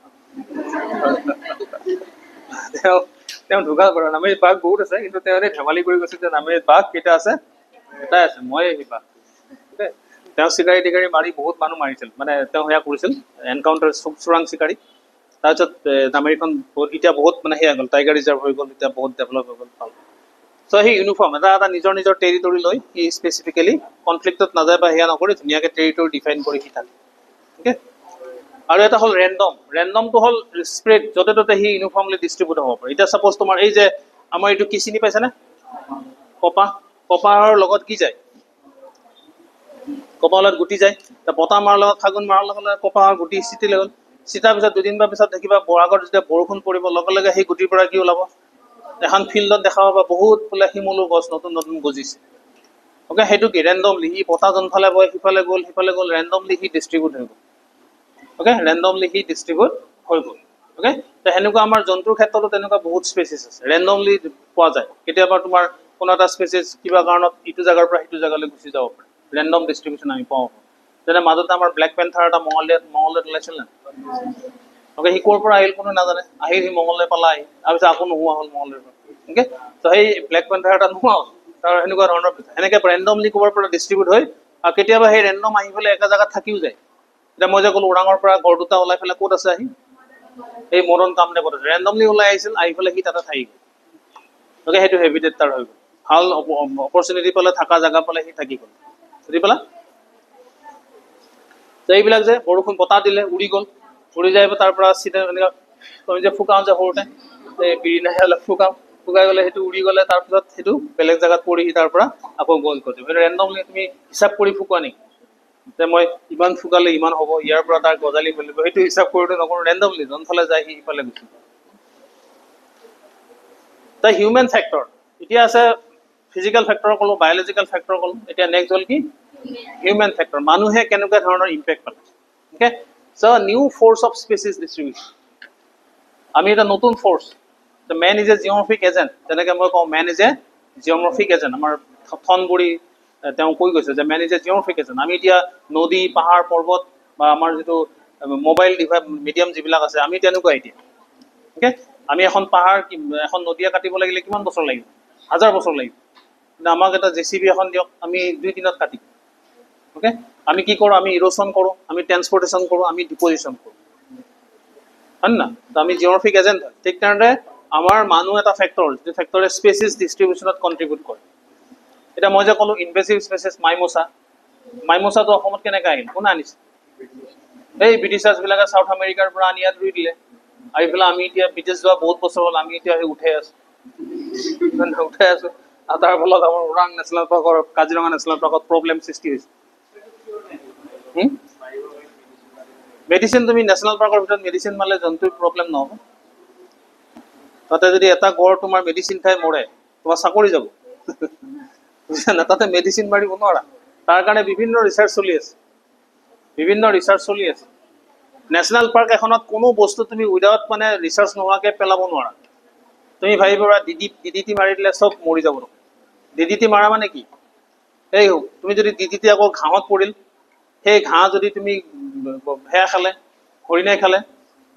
তেওঁ ঢুকাল বাৰু নামেৰিত বাঘ বহুত আছে কিন্তু তেওঁ ধেমালি কৰি গৈছে যে নামেৰিত বাঘ কেইটা আছে এটাই আছে মই সেই বাঘ তেওঁ চিকাৰী টিকাৰী মাৰি বহুত মানুহ মাৰিছিল মানে তেওঁ সেয়া কৰিছিল এনকাউণ্টাৰ চোৰাং চিকাৰী তাৰপিছত নামেৰিখন এতিয়া বহুত মানে সেয়া গ'ল টাইগাৰ ৰিজাৰ্ভ হৈ গ'ল এতিয়া বহুত ডেভেলপ হৈ গ'ল ভাল চ' সেই ইউনিফৰ্ম এটা এটা নিজৰ নিজৰ টেৰিটৰি লৈ সি স্পেচিফিকেলি কনফ্লিক্টত নাযায় বা সেয়া নকৰি ধুনীয়াকৈ টেৰিটৰি ডিফাইন কৰি সি থাকে ঠিক আছে আৰু এটা হ'ল ৰেণ্ডমটো হ'ল স্প্ৰেড য'তে ত'তে সি ইউনিফৰ্মলি ডিষ্ট্ৰিবিউট হ'ব পাৰে এতিয়া ছাপ'জ তোমাৰ এই যে আমাৰ এইটো কি চিনি পাইছেনে কপাহৰ লগত কি যায় কপাহৰ লগত গুটি যায় বতাহ মাৰাৰ লগত ফাগুন মাৰাৰ লগে লগে কপাহৰ গুটি চিটি লৈ গ'ল চিটাৰ পিছত দুদিন বা পিছত দেখিবা বহাগত যেতিয়া বৰষুণ পৰিব লগে লগে সেই গুটিৰ পৰা কি ওলাব এখন ফিল্ডত দেখা পাবা বহুত বোলে শিমলুৰ গছ নতুন নতুন গজিছে অ'কে সেইটো কি ৰেণ্ডমলি সি বতাহ যোনফালে বয় সিফালে গ'ল ৰেণ্ডমলি সি ডিষ্ট্ৰিবিউট হৈ গ'ল অ'কে ৰেণ্ডমলি সি ডিষ্ট্ৰিবিউট হৈ গ'ল অ'কে তো সেনেকুৱা আমাৰ জন্তুৰ ক্ষেত্ৰতো তেনেকুৱা বহুত স্পেচিছ আছে ৰেণ্ডমলি পোৱা যায় কেতিয়াবা তোমাৰ কোনো এটা স্পেচিছ কিবা কাৰণত ইটো জেগাৰ পৰা সিটো জেগালৈ গুচি যাব পাৰে ৰেণ্ডম ডিষ্ট্ৰিবিউশ্যন আমি পাওঁ যেনে মাজতে আমাৰ ব্লেক পেন্থাৰ এটা মঙলদৈত ওলাইছিল না অ'কে সি ক'ৰ পৰা আহিল কোনো নাজানে আহিল সি মঙলদৈ পালা আহি তাৰপিছত আকৌ নোহোৱা হ'ল মঙলদৈৰ পৰা অ'কে তো সেই ব্লেক পেন্থাৰ এটা নোহোৱা হ'ল তাৰ সেনেকুৱা ধৰণৰ এনেকৈ ৰেণ্ডমলি ক'ৰবাৰ পৰা ডিষ্ট্ৰিবিউট হৈ আৰু কেতিয়াবা সেই ৰেণ্ডম আহি পেলাই একে জেগাত থাকিও যায় এতিয়া মই যে ক'লো ওৰাঙৰ পৰা গড় দুটা ওলাই পেলাই ক'ত আছে আহি এই মদন কামদেৱ ক'ত আছে ৰেণ্ডমলি ওলাই আহিছিল আহি পেলাই সি তাতে থাকি গ'ল গতিকে সেইটো হেবিটেট তাৰ হৈ গ'ল ভাল অপৰচুনিটি পালে থকা জেগা পালে সি থাকি গ'ল বুজি পালা তো এইবিলাক যে বৰষুণ বতাহ দিলে উৰি যায় তাৰ পৰা চিধা এনেকুৱা আমি যে ফুকাওঁ যে সৰুতে বিৰিণাহে অলপ ফুকাই গ'লে সেইটো উৰি গ'লে তাৰপিছত সেইটো বেলেগ জেগাত পৰি সি তাৰ পৰা আকৌ গ'ল সেইটো ৰেণ্ডমলি তুমি হিচাপ কৰি ফুকুৱা নেকি যে মই ইমান ফুকালে ইমান হ'ব ইয়াৰ পৰা তাৰ গজালি মেলিব সেইটো হিচাপ কৰোঁতে নকৰোঁ ৰেণ্ডমলি যোনফালে যায় সি সিফালে গুচি দ্য হিউমেন ফেক্টৰ এতিয়া আছে ফিজিকেল ফেক্টৰ ক'লো বায়'লজিকেল ফেক্টৰ ক'লো এতিয়া নেক্সট হ'ল কি হিউমেন ফেক্টৰ মানুহে কেনেকুৱা ধৰণৰ ইম্পেক্ট পালে okay so' new force of species distribution আমি এটা নতুন force man is a geographic agent যেনেকৈ মই কওঁ man is a geographic agent আমাৰ থনবুৰী তেওঁ কৈ গৈছে যে man is a geographic agent আমি এতিয়া নদী পাহাৰ পৰ্বত বা আমাৰ যিটো মোবাইল ডিভাইচ মিডিয়াম যিবিলাক আছে আমি তেনেকুৱা এতিয়া অ'কে আমি এখন পাহাৰ এখন নদীয়ে কাটিব লাগিলে কিমান বছৰ লাগিব 1000 বছৰ লাগিব কিন্তু আমাক এটা JCB এখন দিয়ক আমি 2 দিনত কাটিম অ'কে আমি কি কৰোঁ আমি ইৰোশ্যন কৰোঁ আমি ট্ৰেন্সপৰ্টেশ্যন কৰোঁ আমি ডিপজিশ্যন কৰোঁ হয় না তো আমি জিঅ'গ্ৰাফিক এজেণ্ট হয় ঠিক তেনেদৰে আমাৰ মানুহ এটা ফেক্টৰ যিটো ফেক্টৰে স্পেচিছ ডিষ্ট্ৰিবিউশ্যনত কণ্ট্ৰিবিউট কৰে এতিয়া মই যে ক'লোঁ ইনভেচিভ স্পেচিছ মাইমোচাটো অসমত কেনেকৈ আহিল কোনে আনিছে এই ব্ৰিটিছাৰ্ছবিলাকে চাউথ আমেৰিকাৰ পৰা আনি ইয়াত ৰুই দিলে আহি পেলাই আমি এতিয়া বিদেশ যোৱা বহুত বছৰ হ'ল আমি এতিয়া সেই উঠাই আছোঁ আৰু তাৰ ফলত আমাৰ ওৰাং নেশ্যনেল পাৰ্কৰ কাজিৰঙা নেশ্যনেল পাৰ্কত প্ৰব্লেম সৃষ্টি হৈছে মেডিচিন তুমি নেশ্যনেল পাৰ্কৰ ভিতৰত মেডিচিন মাৰিলে জন্তুৰ প্ৰব্লেম নহ'ব তাতে যদি এটা গড় তোমাৰ মেডিচিন খাই মৰে তোমাৰ চাকৰি যাব বুজিছা না তাতে মেডিচিন মাৰিব নোৱাৰা তাৰ কাৰণে বিভিন্ন ৰিচাৰ্চ চলি আছে নেশ্যনেল পাৰ্ক এখনত কোনো বস্তু তুমি উইদাউট মানে ৰিচাৰ্চ নোহোৱাকৈ পেলাব নোৱাৰা তুমি ভাবিবা DDT মাৰি দিলে চব মৰি যাব DDT মাৰা মানে কি এই তুমি যদি DDT আকৌ ঘাঁহত পৰিল সেই ঘাঁহ যদি তুমি সেয়া খালে হৰিণাই খালে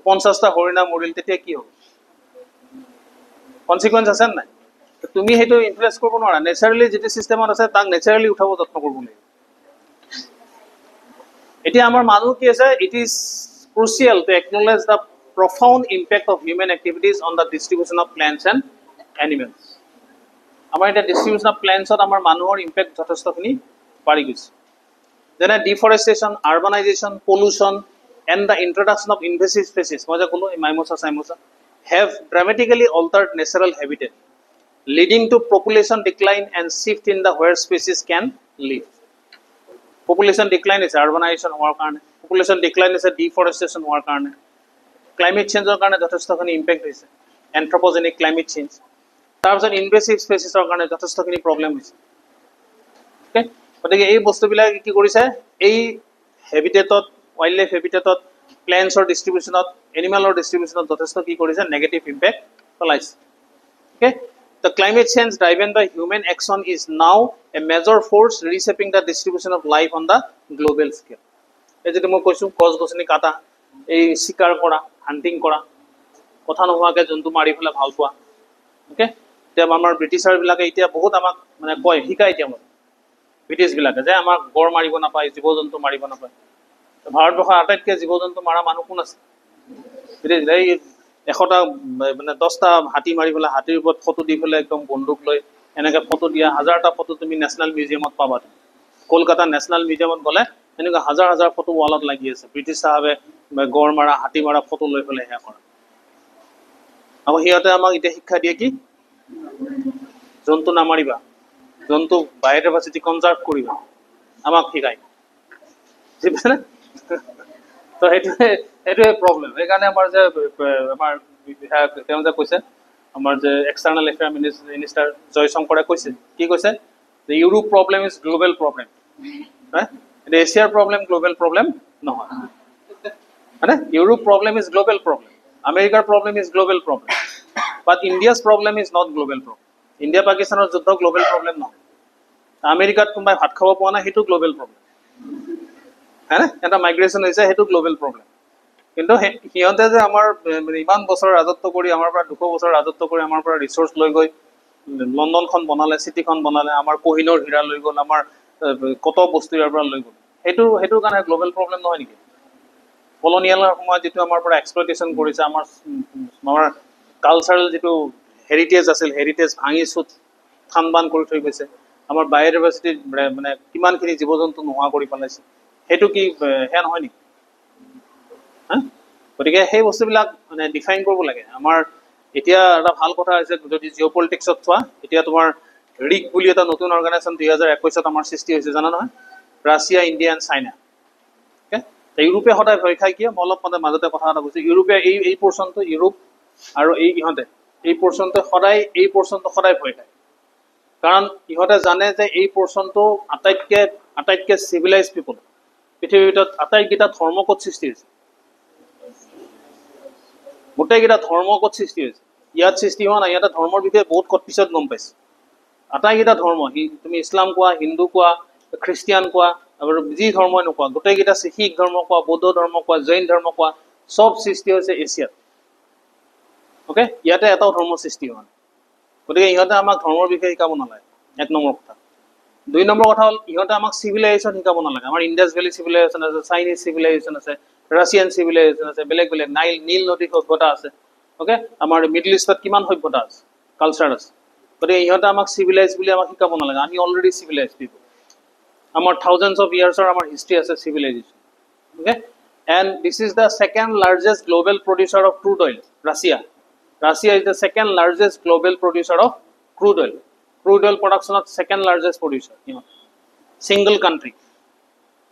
50টা হৰিণা মৰিল তেতিয়া কি হ'ব কনচিকুৱেঞ্চ আছে নাই তুমি সেইটো ইনফ্লুৱেঞ্চ কৰিব নোৱাৰা নেচাৰেলি যিটো ছিষ্টেমত আছে তাক নেচাৰেলি উঠাব যত্ন কৰিব লাগিব এতিয়া আমাৰ মানুহ কি আছে it is crucial to acknowledge the profound impact of human activities on the distribution of plants and animals আমাৰ এটা ডিষ্ট্ৰিবিউশ্যন অফ প্লেণ্টছত আমাৰ মানুহৰ ইম্পেক্ট যথেষ্টখিনি বাঢ়ি গৈছে যেনে deforestation urbanisation pollution and the introduction of invasive species মই যে ক'লোঁ এই মাইমোচা have dramatically altered natural habitat leading to population decline and shift in the where species can live population decline is urbanization হোৱাৰ কাৰণে population decline is deforestation হোৱাৰ কাৰণে climate change কাৰণে যথেষ্টখিনি ইম্পেক্ট হৈছে এন্থ্ৰোপোজেনিক ক্লাইমেট চেঞ্জ তাৰপিছত ইনভেচিভ স্পেচিছৰ কাৰণে যথেষ্টখিনি প্ৰব্লেম হৈছে ওকে গতিকে এই বস্তুবিলাক কি কৰিছে এই হেবিটেটত ৱাইল্ড লাইফ হেবিটেটত প্লেণ্টছৰ ডিষ্ট্ৰিবিউশ্যনত এনিমেলৰ ডিষ্ট্ৰিবিউশ্যনত যথেষ্ট কি কৰিছে নেগেটিভ ইম্পেক্ট পেলাইছে okay The climate change driven by human action is now a major force reshaping the distribution of life on the global scale. এই যেটা মই কৈছো গছ গছনি কাটা এই শিকাৰ কৰা হান্টিং কৰা কথা নোহোৱাকৈ জন্তু মাৰি ফেলে ভাল পোৱা ওকে এতিয়া আমাৰ ব্ৰিটিছাৰবিলাকে এতিয়া বহুত আমাক মানে কয় শিকাই এতিয়া মোক ব্ৰিটিছবিলাকে যে আমাক গড় মাৰিব নাপায় জীৱ জন্তু মাৰিব নাপায় ভাৰতবৰ্ষৰ আটাইতকৈ জীৱ জন্তু মাৰা মানুহ কোন আছে এই 100টা মানে 10টা হাতী মাৰি পেলাই হাতীৰ ওপৰত ফটো দি পেলাই একদম বন্দুক লৈ এনেকৈ ফটো দিয়া 1000টা ফটো তুমি নেশ্যনেল মিউজিয়ামত পাবা কলকাতা নেশ্যনেল মিউজিয়ামত গ'লে এনেকুৱা হাজাৰ হাজাৰ ফটো ৱালত লাগি আছে ব্ৰিটিছ চাহাবে গড় মাৰা হাতী মাৰা ফটো লৈ পেলাই সেয়া কৰে আকৌ সিহঁতে আমাক এতিয়া শিক্ষা দিয়ে কি জন্তু নামাৰিবা জন্তু বায়োডাইভাৰ্চিটি কনজাৰ্ভ কৰিবা আমাক শিকায় বুজি পাইছেনে তো সেইটোৱে প্ৰব্লেম সেইকাৰণে আমাৰ যে আমাৰ তেওঁ যে কৈছে আমাৰ যে এক্সটাৰ্নেল এফেয়াৰ মিনিষ্টাৰ জয়শংকৰে কৈছে কি কৈছে যে Europe problem is global problem এতিয়া এছিয়াৰ প্ৰব্লেম গ্ল'বেল প্ৰব্লেম নহয় হয়নে Europe problem is global problem আমেৰিকাৰ problem is global problem but India's problem is not global problem India পাকিস্তানৰ যুদ্ধ গ্ল'বেল প্ৰব্লেম নহয় আমেৰিকাত কোনোবাই ভাত খাব পোৱা নাই সেইটো গ্ল'বেল প্ৰব্লেম হয়নে এটা মাইগ্ৰেশ্যন হৈছে সেইটো গ্ল'বেল প্ৰব্লেম কিন্তু সিহঁতে যে আমাৰ ইমান বছৰ ৰাজত্ব কৰি আমাৰ পৰা 200 বছৰ ৰাজত্ব কৰি আমাৰ পৰা ৰিচোৰ্চ লৈ গৈ লণ্ডনখন বনালে চিটিখন বনালে আমাৰ কোহিনৰ হীৰা লৈ গ'ল আমাৰ কত বস্তু ইয়াৰ পৰা লৈ গ'ল সেইটোৰ কাৰণে গ্ল'বেল প্ৰব্লেম নহয় নেকি কলনিয়েলৰ সময়ত যিটো আমাৰ পৰা এক্সপ্লইটেশ্যন কৰিছে আমাৰ কালচাৰেল যিটো হেৰিটেজ আছিল হেৰিটেজ ভাঙি চুট থান বান কৰি থৈ গৈছে আমাৰ বায়োডাইভাৰ্চিটি মানে কিমানখিনি জীৱ জন্তু নোহোৱা কৰি পেলাইছে সেইটো কি সেয়া নহয় নেকি হা গতিকে সেই বস্তুবিলাক মানে ডিফাইন কৰিব লাগে আমাৰ এতিয়া এটা ভাল কথা হৈছে যদি জিঅ' পলিটিক্সত চোৱা এতিয়া তোমাৰ ৰিক বুলি এটা নতুন অৰ্গেনাইজেশ্যন 2021ত আমাৰ সৃষ্টি হৈছে জানা নহয় Russia India and China okay ইউৰোপে সদায় ভয় খাই কিয় মই অলপ মানে মাজতে কথা এটা কৈছোঁ ইউৰোপে এই পৰ্চনটো ইউৰোপ আৰু ইহঁতে এই পৰ্চনটো সদায় ভয় খায় কাৰণ ইহঁতে জানে যে এই পৰ্চনটো আটাইতকৈ চিভিলাইজ পিপল পৃথিৱীৰ ভিতৰত আটাইকেইটা ধৰ্ম ক'ত সৃষ্টি হৈছে গোটেইকেইটা ধৰ্ম ক'ত সৃষ্টি হৈছে ইয়াত সৃষ্টি হোৱা নাই ইয়াতে ধৰ্মৰ বিষয়ে বহুত পিছত গম পাইছে আটাইকেইটা ধৰ্ম তুমি ইছলাম কোৱা হিন্দু কোৱা খ্ৰীষ্টিয়ান কোৱা আৰু যি ধৰ্মই নোকোৱা গোটেইকেইটা শিখ ধৰ্ম কোৱা বৌদ্ধ ধৰ্ম কোৱা জৈন ধৰ্ম কোৱা চব সৃষ্টি হৈছে এছিয়াত অ'কে ইয়াতে এটাও ধৰ্ম সৃষ্টি হোৱা নাই গতিকে ইহঁতে আমাক ধৰ্মৰ বিষয়ে শিকাব নালাগে 1 নম্বৰ কথা 2 নম্বৰ কথা হ'ল ইহঁতে আমাক চিভিলাইজেশ্যন শিকাব নালাগে আমাৰ ইণ্ডাছ ভেলী চিভিলাইজেশ্যন আছে চাইনিজ চিভিলাইজেশ্যন আছে ৰাছিয়ান চিভিলাইজেশ্যন আছে বেলেগ নীল নদীৰ সভ্যতা আছে অ'কে আমাৰ মিডল ইষ্টত কিমান সভ্যতা আছে কালচাৰ আছে গতিকে ইহঁতে আমাক চিভিলাইজ বুলি আমাক শিকাব নালাগে আমি অলৰেডি চিভিলাইজ পিপল আমাৰ থাউজেণ্ডছ অফ ইয়াৰ্ছৰ আমাৰ হিষ্ট্ৰী আছে civilisation okay and this is the second largest global producer of crude oil Russia is the second largest global producer of crude oil. Crude oil production of second largest producer. Single country.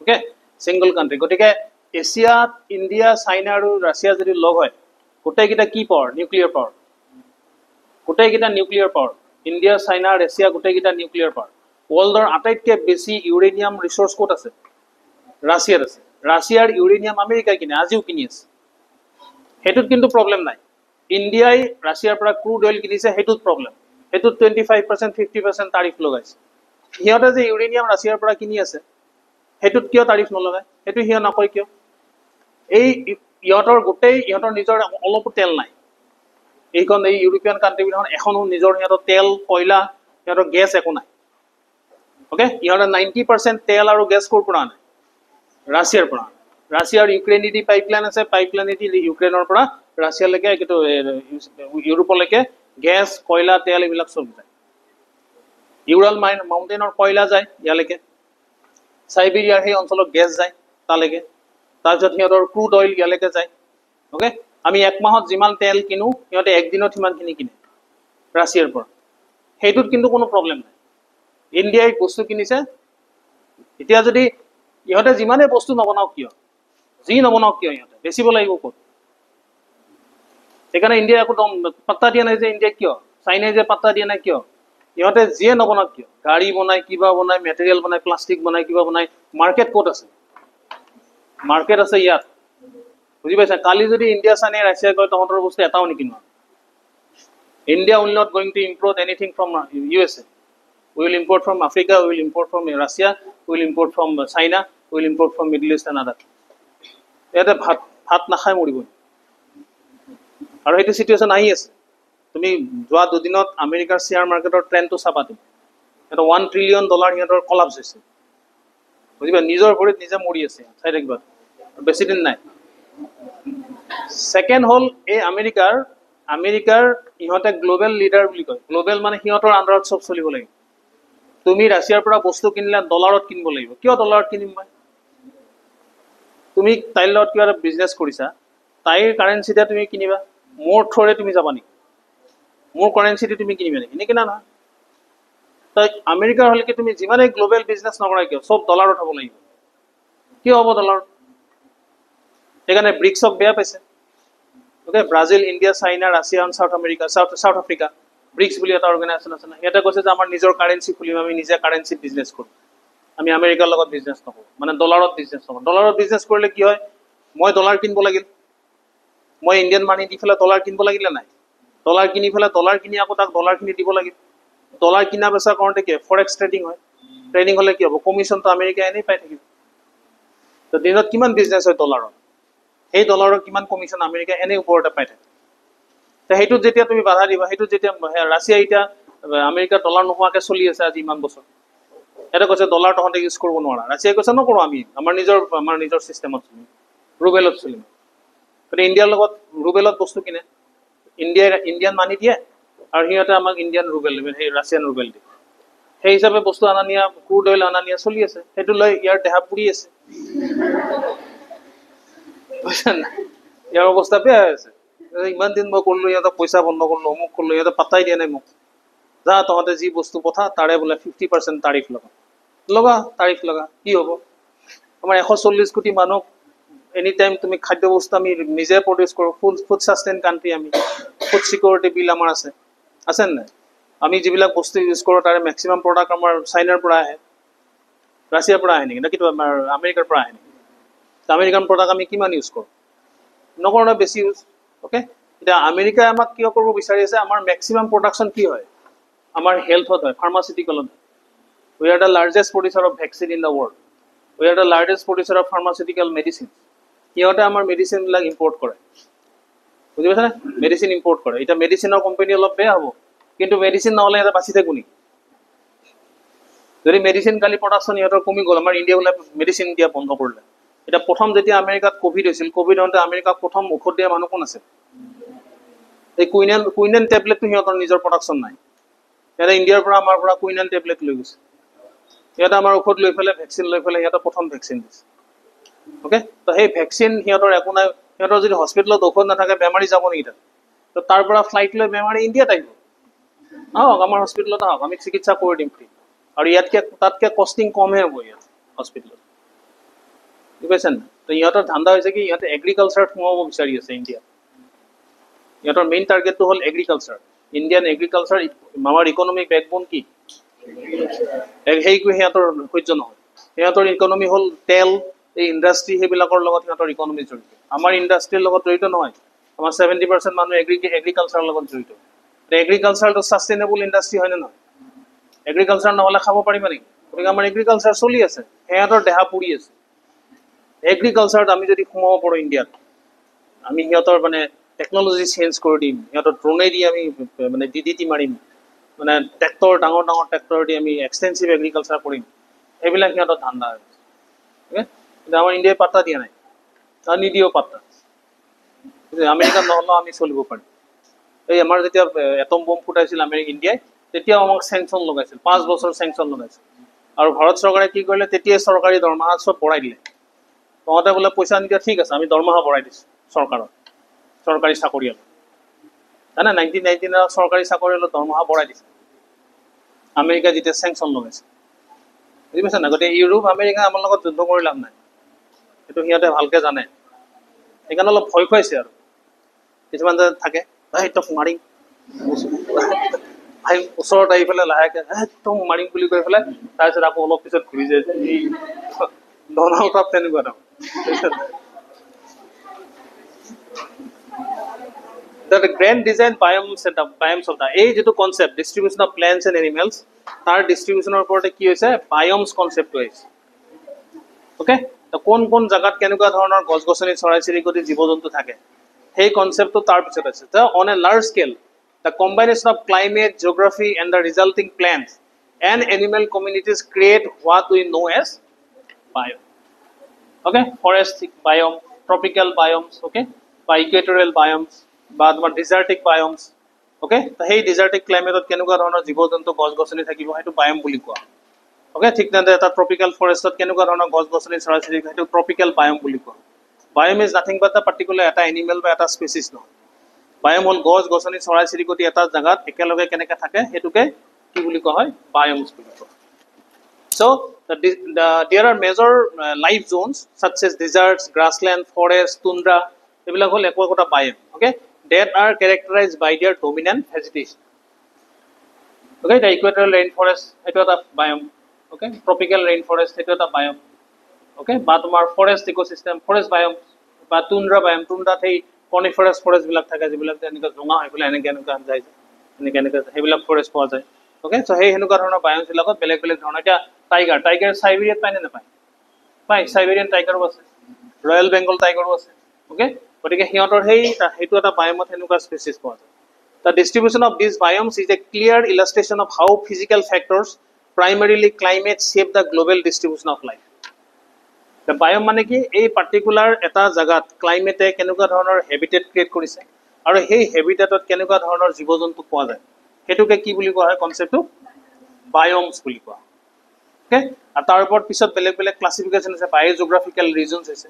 Okay? Single country. Gotike Asia, India, China and Russia যদি লগ হয় গোটেইকেইটা কি পাৱাৰ নিউক্লিয়াৰ পাৱাৰ গোটেইকেইটা nuclear power India China Russia গোটেইকেইটা নিউক্লিয়াৰ পাৱাৰ ৱৰ্ল্ডৰ আটাইতকৈ বেছি ইউৰেনিয়াম ৰিচোৰ্চ ক'ত আছে ৰাছিয়াত আছে ৰাছিয়াৰ ইউৰেনিয়াম আমেৰিকাই কিনে আজিও কিনি আছে সেইটোত কিন্তু প্ৰব্লেম নাই ইণ্ডিয়াই ৰাছিয়াৰ পৰা ক্ৰুড অইল কিনিছে সেইটোত প্ৰব্লেম সেইটোত 25% 50% তাৰিফ লগাইছে সিহঁতে যে ইউৰেনিয়াম ৰাছিয়াৰ পৰা কিনি আছে সেইটোত কিয় তাৰিফ নলগায় সেইটো সিহঁত নকয় কিয় এই ইহঁতৰ নিজৰ অলপো তেল নাই এইখন এই ইউৰোপিয়ান কাণ্ট্ৰিবিলাখন এখনো নিজৰ সিহঁতৰ তেল কয়লা সিহঁতৰ গেছ একো নাই অ'কে ইহঁতৰ 90% তেল আৰু গেছ ক'ৰ পৰা আনে ৰাছিয়াৰ পৰা ৰাছিয়াৰ ইউক্ৰেইনেদি পাইপলাইন আছে পাইপলাইনেদি ইউক্ৰেইনৰ পৰা ৰাছিয়ালৈকে কিন্তু ইউৰোপলৈকে গেছ কয়লা তেল এইবিলাক চব যায় ইউৰাল মাউণ্টেইনৰ কয়লা যায় ইয়ালৈকে চাইবেৰিয়াৰ সেই অঞ্চলত গেছ যায় তালৈকে তাৰপিছত সিহঁতৰ ক্ৰুড অইল ইয়ালৈকে যায় অ'কে আমি 1 মাহত যিমান তেল কিনো সিহঁতে 1 দিনত সিমানখিনি কিনে ৰাছিয়াৰ পৰা সেইটোত কিন্তু কোনো প্ৰব্লেম নাই ইণ্ডিয়াই বস্তু কিনিছে এতিয়া যদি ইহঁতে যিমানে বস্তু নবনাওক কিয় যি নবনাওক কিয় ইহঁতে বেচিব লাগিব ক'ত সেইকাৰণে ইণ্ডিয়া একো পাত্তা দিয়া নাই যে ইণ্ডিয়া কিয় চাইনাই যে পাত্তা দিয়া নাই কিয় ইহঁতে যিয়ে নবনাওক কিয় গাড়ী বনায় কিবা বনায় মেটেৰিয়েল বনায় প্লাষ্টিক বনায় কিবা বনায় মাৰ্কেট ক'ত আছে মাৰ্কেট আছে ইয়াত বুজি পাইছা কালি যদি ইণ্ডিয়া চাইনাই ৰাছিয়াই কয় তহঁতৰ বস্তু এটাও নিকিনো India will not going to import anything from USA we will import from Africa we will import from Russia we will import from China we will import from Middle East and other ইয়াতে ভাত নাখাই মৰিব আৰু সেইটো সিচুৱেশ্যন আহি আছে তুমি যোৱা দুদিনত আমেৰিকাৰ শ্বেয়াৰ মাৰ্কেটৰ ট্ৰেণ্ডটো চাবা তুমি এটা $1 ট্ৰিলিয়ন সিহঁতৰ কলাপছ হৈছে বুজিবা নিজৰ ভৰিত নিজে মৰি আছে চাই থাকিবা বেছি দিন নাই সেকেন্ড হল এই আমেৰিকাৰ ইহঁতে গ্লোবেল লিডাৰ বুলি কয় গ্লোবেল মানে সিহঁতৰ আন্ডাৰত সব চলিব লাগিব তুমি ৰাছিয়াৰ পৰা বস্তু কিনিলে ডলাৰত কিনিব লাগিব কিয় ডলাৰত কিনিম মই তুমি তাইৰ লগত কিবা এটা বিজনেছ কৰিছা তাইৰ কাৰেন্সিতে তুমি কিনিবা মোৰ থ্ৰৰে তুমি যাবা নেকি মোৰ কাৰেন্সিতে তুমি কিনিবা নেকি নিকিনা না তাই আমেৰিকাৰ হলে কি তুমি যিমানে গ্লোবেল বিজনেছ নকৰা কিয় সব ডলাৰত হ'ব লাগিব কি হ'ব ডলাৰত সেইকাৰণে ব্ৰিক্সক বেয়া পাইছে okay Brazil India China Russia আৰু সাউথ আফ্ৰিকা ব্ৰিক্স বুলি এটা অৰ্গেনাইজেশ্যন আছে না সিহঁতে কৈছে যে আমাৰ নিজৰ কাৰেন্সি খুলিম আমি নিজে কাৰেন্সিত বিজনেছ কৰিম আমি আমেৰিকাৰ লগত বিজনেছ নকৰোঁ মানে ডলাৰত বিজনেছ নকৰোঁ ডলাৰত বিজনেছ কৰিলে কি হয় মই ডলাৰ কিনিব লাগিল মই ইণ্ডিয়ান মানি দি পেলাই ডলাৰ কিনিব লাগিলে নাই ডলাৰ কিনি পেলাই ডলাৰ কিনি আকৌ তাক ডলাৰ কিনি দিব লাগিল ডলাৰ কিনা বেচা কৰোঁতে কি ফৰেক্স ট্ৰেডিং হয় ট্ৰেডিং হ'লে কি হ'ব কমিশ্যনটো আমেৰিকাই এনেই পাই থাকিব তো দিনত কিমান বিজনেছ হয় ডলাৰত সেই ডলাৰৰ কিমান কমিশ্যন আমেৰিকাই এনেই ওপৰতে পাই থাকে তো সেইটোত যেতিয়া তুমি বাধা দিবা সেইটোত যেতিয়া ৰাছিয়া এতিয়া আমেৰিকাৰ ডলাৰ নোহোৱাকৈ চলি আছে আজি ইমান বছৰ এটা কৈছে ডলাৰ তহঁতে ইউজ কৰিব নোৱাৰা ৰাছিয়াই কৈছে নকৰোঁ আমি আমাৰ নিজৰ ছিষ্টেমত চলিম ৰুবেলত চলিম গতিকে ইণ্ডিয়াৰ লগত ৰুবেলত বস্তু কিনে ইণ্ডিয়ান মানি দিয়ে আৰু সিহঁতে আমাক ইণ্ডিয়ান ৰুবেল সেই ৰাছিয়ান ৰুবেল দিয়ে সেই হিচাপে বস্তু অনা নিয়া ক্ৰুড অইল অনা নিয়া চলি আছে সেইটো লৈ ইয়াৰ দেহা পুৰি আছে ইয়াৰ অৱস্থা বেয়া হৈ আছে ইমান দিন মই কৰিলোঁ ইহঁতক পইচা বন্ধ কৰিলোঁ অমুক কৰিলোঁ ইহঁতে পাত্তাই দিয়া নাই মোক যা তহঁতে যি বস্তু পঠা তাৰে বোলে 50% তাৰিফ লগা তাৰিফ লগা কি হ'ব আমাৰ 140 কোটি মানুহ এনি টাইম তুমি খাদ্য বস্তু আমি নিজে প্ৰডিউচ কৰোঁ ফুড ছাষ্টেইন কাণ্ট্ৰি আমি ফুড ছিকিউৰিটি বিল আমাৰ আছে নাই আমি যিবিলাক বস্তু ইউজ কৰোঁ তাৰে মেক্সিমাম প্ৰডাক্ট আমাৰ চাইনাৰ পৰা আহে ৰাছিয়াৰ পৰা আহে নেকি নে কিন্তু আমাৰ আমেৰিকাৰ পৰা আহে নেকি আমেৰিকান প্ৰডাক্ট আমি কিমান ইউজ কৰোঁ নকৰোঁ না বেছি ইউজ অ'কে এতিয়া আমেৰিকাই আমাক কিয় কৰিব বিচাৰি আছে আমাৰ মেক্সিমাম প্ৰডাকশ্যন কি হয় আমাৰ হেল্থত হয় ফাৰ্মাচিউটিকেলত we are the largest producer of vaccine in the world we are the largest producer of pharmaceutical medicine সিহঁতে আমাৰ মেডিচিনবিলাক ইম্পৰ্ট কৰে বুজি পাইছানে মেডিচিন ইম্পৰ্ট কৰে এতিয়া মেডিচিনৰ কোম্পানী অলপ বেয়া হ'ব কিন্তু মেডিচিন নহ'লে এটা বাচি থাকোঁ নেকি যদি মেডিচিন কালি প্ৰডাকশ্যন ইহঁতৰ কমি গ'ল আমাৰ ইণ্ডিয়া বোলে মেডিচিন দিয়া বন্ধ কৰিলে এতিয়া প্ৰথম যেতিয়া আমেৰিকাত কোভিড হৈছিল কোভিড হওঁতে আমেৰিকাত প্ৰথম ঔষধ দিয়া মানুহ কোন আছিল এই কুইনেন টেবলেটটো সিহঁতৰ নিজৰ প্ৰডাকশ্যন নাই সিহঁতে ইণ্ডিয়াৰ পৰা আমাৰ পৰা কুইনেন টেবলেট লৈ গৈছে সিহঁতে আমাৰ ঔষধ লৈ পেলাই ভেকচিন লৈ পেলাই সিহঁতে প্ৰথম ভেকচিন দিছে অ'কে তো সেই ভেকচিন সিহঁতৰ একো নাই সিহঁতৰ যদি হস্পিটেলত ঔষধ নাথাকে বেমাৰী যাব নেকি তাত তো তাৰ পৰা ফ্লাইট লৈ বেমাৰী ইণ্ডিয়াত আহিব আহক আমাৰ হস্পিটেলত আহক আমি চিকিৎসা কৰি দিম ফ্ৰী আৰু ইয়াতকৈ তাতকৈ কষ্টিং কমহে হ'ব ইয়াত হস্পিটেলত বুজি পাইছে নাই তো ইহঁতৰ ধান্দা হৈছে কি ইহঁতে এগ্ৰিকালচাৰত সোমাব বিচাৰি আছে ইণ্ডিয়াত ইহঁতৰ মেইন টাৰ্গেটটো হ'ল এগ্ৰিকালচাৰ ইণ্ডিয়ান এগ্ৰিকালচাৰ আমাৰ ইকনমিক বেকবোন কি সেইটো সিহঁতৰ সহ্য নহয় সিহঁতৰ ইকনমি হ'ল তেল এই ইণ্ডাষ্ট্ৰি সেইবিলাকৰ লগত সিহঁতৰ ইকনমি জড়িত আমাৰ ইণ্ডাষ্ট্ৰিৰ লগত জড়িত নহয় আমাৰ 70% মানুহ এগ্ৰিকালচাৰৰ লগত জড়িত এগ্ৰিকালচাৰটো ছাষ্টেইনেবল ইণ্ডাষ্ট্ৰি হয়নে নহয় এগ্ৰিকালচাৰ নহ'লে খাব পাৰিবা নেকি গতিকে আমাৰ এগ্ৰিকালচাৰ চলি আছে সিহঁতৰ দেহা পুৰি আছে এগ্ৰিকালচাৰত আমি যদি সোমাব পাৰোঁ ইণ্ডিয়াত আমি সিহঁতৰ মানে টেকন'লজি চেঞ্জ কৰি দিম সিহঁতৰ ড্ৰোনেদি আমি মানে DDT মাৰিম মানে ট্ৰেক্টৰ ডাঙৰ ট্ৰেক্টৰ দি আমি এক্সটেনচিভ এগ্ৰিকালচাৰ কৰিম সেইবিলাক সিহঁতৰ ধান্দা হৈছে অ'কে কিন্তু আমাৰ ইণ্ডিয়াই পাত্তা দিয়া নাই আৰু নিদিয়েও পাত্তা আমেৰিকাত নহ'লেও আমি চলিব পাৰিম এই আমাৰ যেতিয়া এটম বম ফুটাইছিল ইণ্ডিয়াই তেতিয়াও আমাক চেংচন লগাইছিল 5 বছৰ চেংচন লগাইছিল আৰু ভাৰত চৰকাৰে কি কৰিলে তেতিয়াই চৰকাৰী দৰমহা চব বঢ়াই দিলে তহঁতে বোলে পইচা নিদিয়া ঠিক আছে আমি দৰমহা বঢ়াই দিছোঁ চৰকাৰী চাকৰিয়াল জানে 1999 চৰকাৰী চাকৰিয়ালৰ দৰমহা বঢ়াই দিছে আমেৰিকা যেতিয়া চেংচন লগাইছে বুজি পাইছে না গতিকে ইউৰোপ আমেৰিকা আমাৰ লগত যুদ্ধ কৰি লাভ নাই সেইটো সিহঁতে ভালকৈ জানে সেইকাৰণে অলপ ভয় খুৱাইছে আৰু কিছুমান যে থাকে তোক মাৰিম ওচৰত আহি পেলাই লাহেকৈ তোক মাৰিম বুলি কৈ পেলাই তাৰপিছত আকৌ অলপ পিছত ঘূৰি যায় এই ডনাল্ড ট্ৰাম্প তেনেকুৱা ধৰণৰ The grand design biome setup, biomes of the এই যেটো concept distribution of plants and animals তার ডিস্ট্ৰিবিউশনৰ ওপৰতে কি হৈছে বায়োমস কনসেপ্টটো হৈছে ওকে তো কোন জায়গাত কেনেকুৱা ধৰণৰ গছ-গছনি চৰাই-চিৰিকটি জীৱ-জন্তু থাকে সেই কনসেপ্টটো তাৰ পিছত আছে তো on a large scale the combination of climate, geography, and the resulting plants and animal communities create what we know as biome. Okay, forestic biome, tropical biomes, okay, by equatorial biomes, বা তোমাৰ desertic biomes, okay, তো সেই desertic climate কেনেকুৱা ধৰণৰ জীৱ-জন্তু গছ-গছনি থাকিব সেইটো biome বুলি কোৱা। Okay, ঠিক তেনেদৰে এটা tropical forest কেনেকুৱা ধৰণৰ গছ-গছনি চৰাই-চিৰিকটি সেইটো tropical biome বুলি কোৱা। Biome is nothing but the particular এটা animal বা এটা species নহয়। Biome হ'ল গছ-গছনি চৰাই-চিৰিকটি এটা জাগাত একেলগে কেনেকৈ থাকে সেইটোকে কি বুলি কোৱা হয় biomes বুলি কোৱা। So there are major life zones such as deserts, grassland, forest, tundra, এইবিলাক হ'ল একোটা biome, okay, that are characterized by their dominant vegetation. Okay, the equatorial rainforest এইটো এটা biome, okay, tropical rainforest এইটো এটা biome, okay, বা তোমাৰ forest ecosystem, forest biome বা tundra biome, tundra সেই coniferous forest বিলাক থাকে যিবিলাক এনেকৈ জঙা হৈ পেলাই এনেকৈ যায় এনেকৈ সেইবিলাক forest পোৱা যায়। Okay, so সেই হেনেকুৱা ধৰণৰ biomes বিলাকত বেলেগ বেলেগ ধৰণৰ এতিয়া টাইগাৰ সাইবেৰিয়াত পায় নে নাপায়? পায়, সাইবেৰিয়ান টাইগাৰো আছে, ৰয়েল বেংগল টাইগাৰো আছে। Okay, গতিকে সিহঁতৰ সেইটো এটা বায়োমত হেনেকুৱা স্পেচিছ পোৱা যায়। The distribution of these biomes is a clear illustration of how physical factors, primarily climate, shape the global distribution of life. The biome মানে কি এই পাৰ্টিকুলাৰ এটা জাগাত ক্লাইমেটে কেনেকুৱা ধৰণৰ হেবিটেট ক্ৰিয়েট কৰিছে আৰু সেই হেবিটেটত কেনেকুৱা ধৰণৰ জীৱ-জন্তু পোৱা যায় হেতুকে কি বুলি কোৱা হয় কনসেপ্টটো বায়োমস বুলি কোৱা। ওকে, আৰু তাৰ ওপৰত পিছত বেলেগ বেলেগ ক্লাসিফিকেশন আছে, বায়োজিওগ্ৰাফিক্যাল ৰিজনস আছে,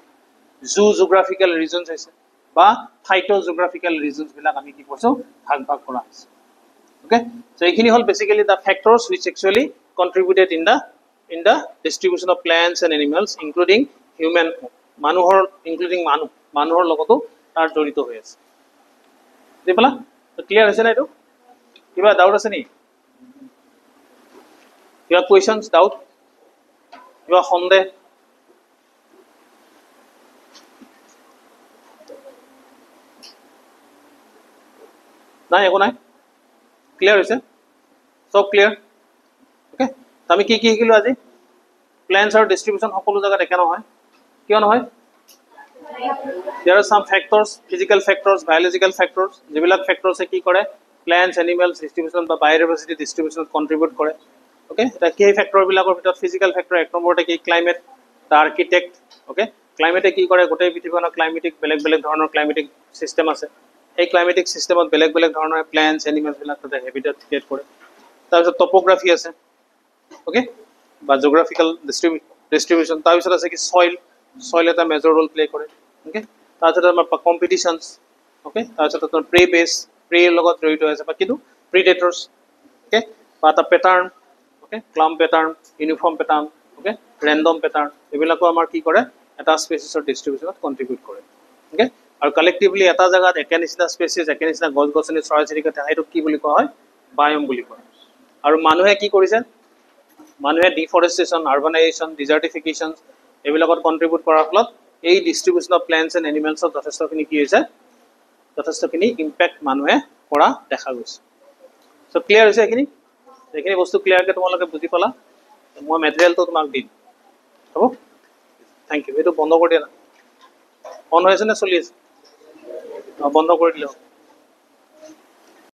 জুজিওগ্ৰাফিক্যাল ৰিজনস আছে বা ফাইটোজিওগ্ৰাফিক্যাল ৰিজনস বিলাক আমি কি কৰিছো ভাগ কৰা আছে। ওকে, সো এইখিনি হল basically the factors which actually contributed in the distribution of plants and animals including human, মানুহৰ including মানুহৰ লগতো তাৰ জড়িত হৈ আছে। বুজিলা? তো ক্লিয়াৰ হৈছে না? এইটো কিবা ডাউট আছে নি? কিবা কোৱেশ্চনস, ডাউট, কিবা সন্দেহ? নাই, একো নাই, ক্লিয়াৰ হৈছে, সব ক্লিয়াৰ। ওকে, আমি কি কি শিকিলো আজি? প্লেন্টছ আৰু ডিস্ট্ৰিবিউশন সকলো জায়গাত একে নহয়। কিয় নহয়? There are some factors, physical factors, biological factors, যিবিলাক ফ্যাক্টৰসে কি কৰে প্লেন্টছ, এনিমেলছ ডিস্ট্ৰিবিউশন বা বায়োডাইভাৰ্সিটি ডিস্ট্ৰিবিউশনত কন্ট্ৰিবিউট কৰে। ওকে, এটা কি ফ্যাক্টৰ বিলাকৰ ভিতৰত ফিজিক্যাল ফ্যাক্টৰ এক নম্বৰতে কি ক্লাইমেট, দা আৰ্কিটেক্ট। ওকে, ক্লাইমেটে কি কৰে গোটেই পৃথিৱীখনৰ ক্লাইমেটিক বেলেগ বেলেগ ধৰণৰ ক্লাইমেটিক সিস্টেম আছে। এই ক্লাইমেটিক সিস্টেমত বেলেগ বেলেগ ধৰণৰ প্লেন্টছ, এনিমেলছ বিলাক তাতে হেবিটেট ক্ৰিয়েট কৰে। তাৰপিছত টপোগ্ৰাফি আছে, ওকে, বা জিওগ্ৰাফিক্যাল ডিস্ট্ৰিবিউশন। তাৰপিছত আছে কি সইল এটা মেজৰ ৰোল প্লে কৰে। ওকে, তাৰপিছত আমাৰ কম্পিটিশনস। ওকে, তাৰপিছত আপোনাৰ প্ৰেৰ লগত জড়িত আছে বা কিন্তু প্ৰিডেটৰ্স। ওকে, বা এটা pattern, okay, clamp pattern, uniform pattern, okay, random pattern, এইবিলাকো আমাৰ কি কৰে এটা স্পেচিছৰ ডিস্ট্ৰিবিউশনত কন্ট্ৰিবিউট কৰে। ওকে, আৰু কালেক্টিভলি এটা জায়গাত একে নিচিনা স্পেচিছ, একে নিচিনা গছ-গছনি, চৰাই-চিৰিকটি সেইটো কি বুলি কোৱা হয় বায়োম বুলি কোৱা হয়। আৰু মানুহে কি কৰিছে, মানুহে ডিফৰেষ্টেশ্যন, আৰবানাইজেশ্যন, ডিজাৰ্টিফিকেশ্যন এইবিলাকত কন্ট্ৰিবিউট কৰাৰ ফলত এই ডিস্ট্ৰিবিউশন অফ প্লেন্টছ এণ্ড এনিমেলছত যথেষ্টখিনি কি হৈছে, যথেষ্টখিনি ইম্পেক্ট মানুহে কৰা দেখা গৈছে। সো ক্লিয়াৰ হৈছে এইখিনি বস্তু ক্লিয়াৰকৈ তোমালোকে বুজি পালা। মই মেটেৰিয়েলটো তোমাক দিম, হ'ব? Thank you. এইটো বন্ধ কৰি দিয়া না, অন হৈ আছে নে চলি আছে? বন্ধ কৰি দিলে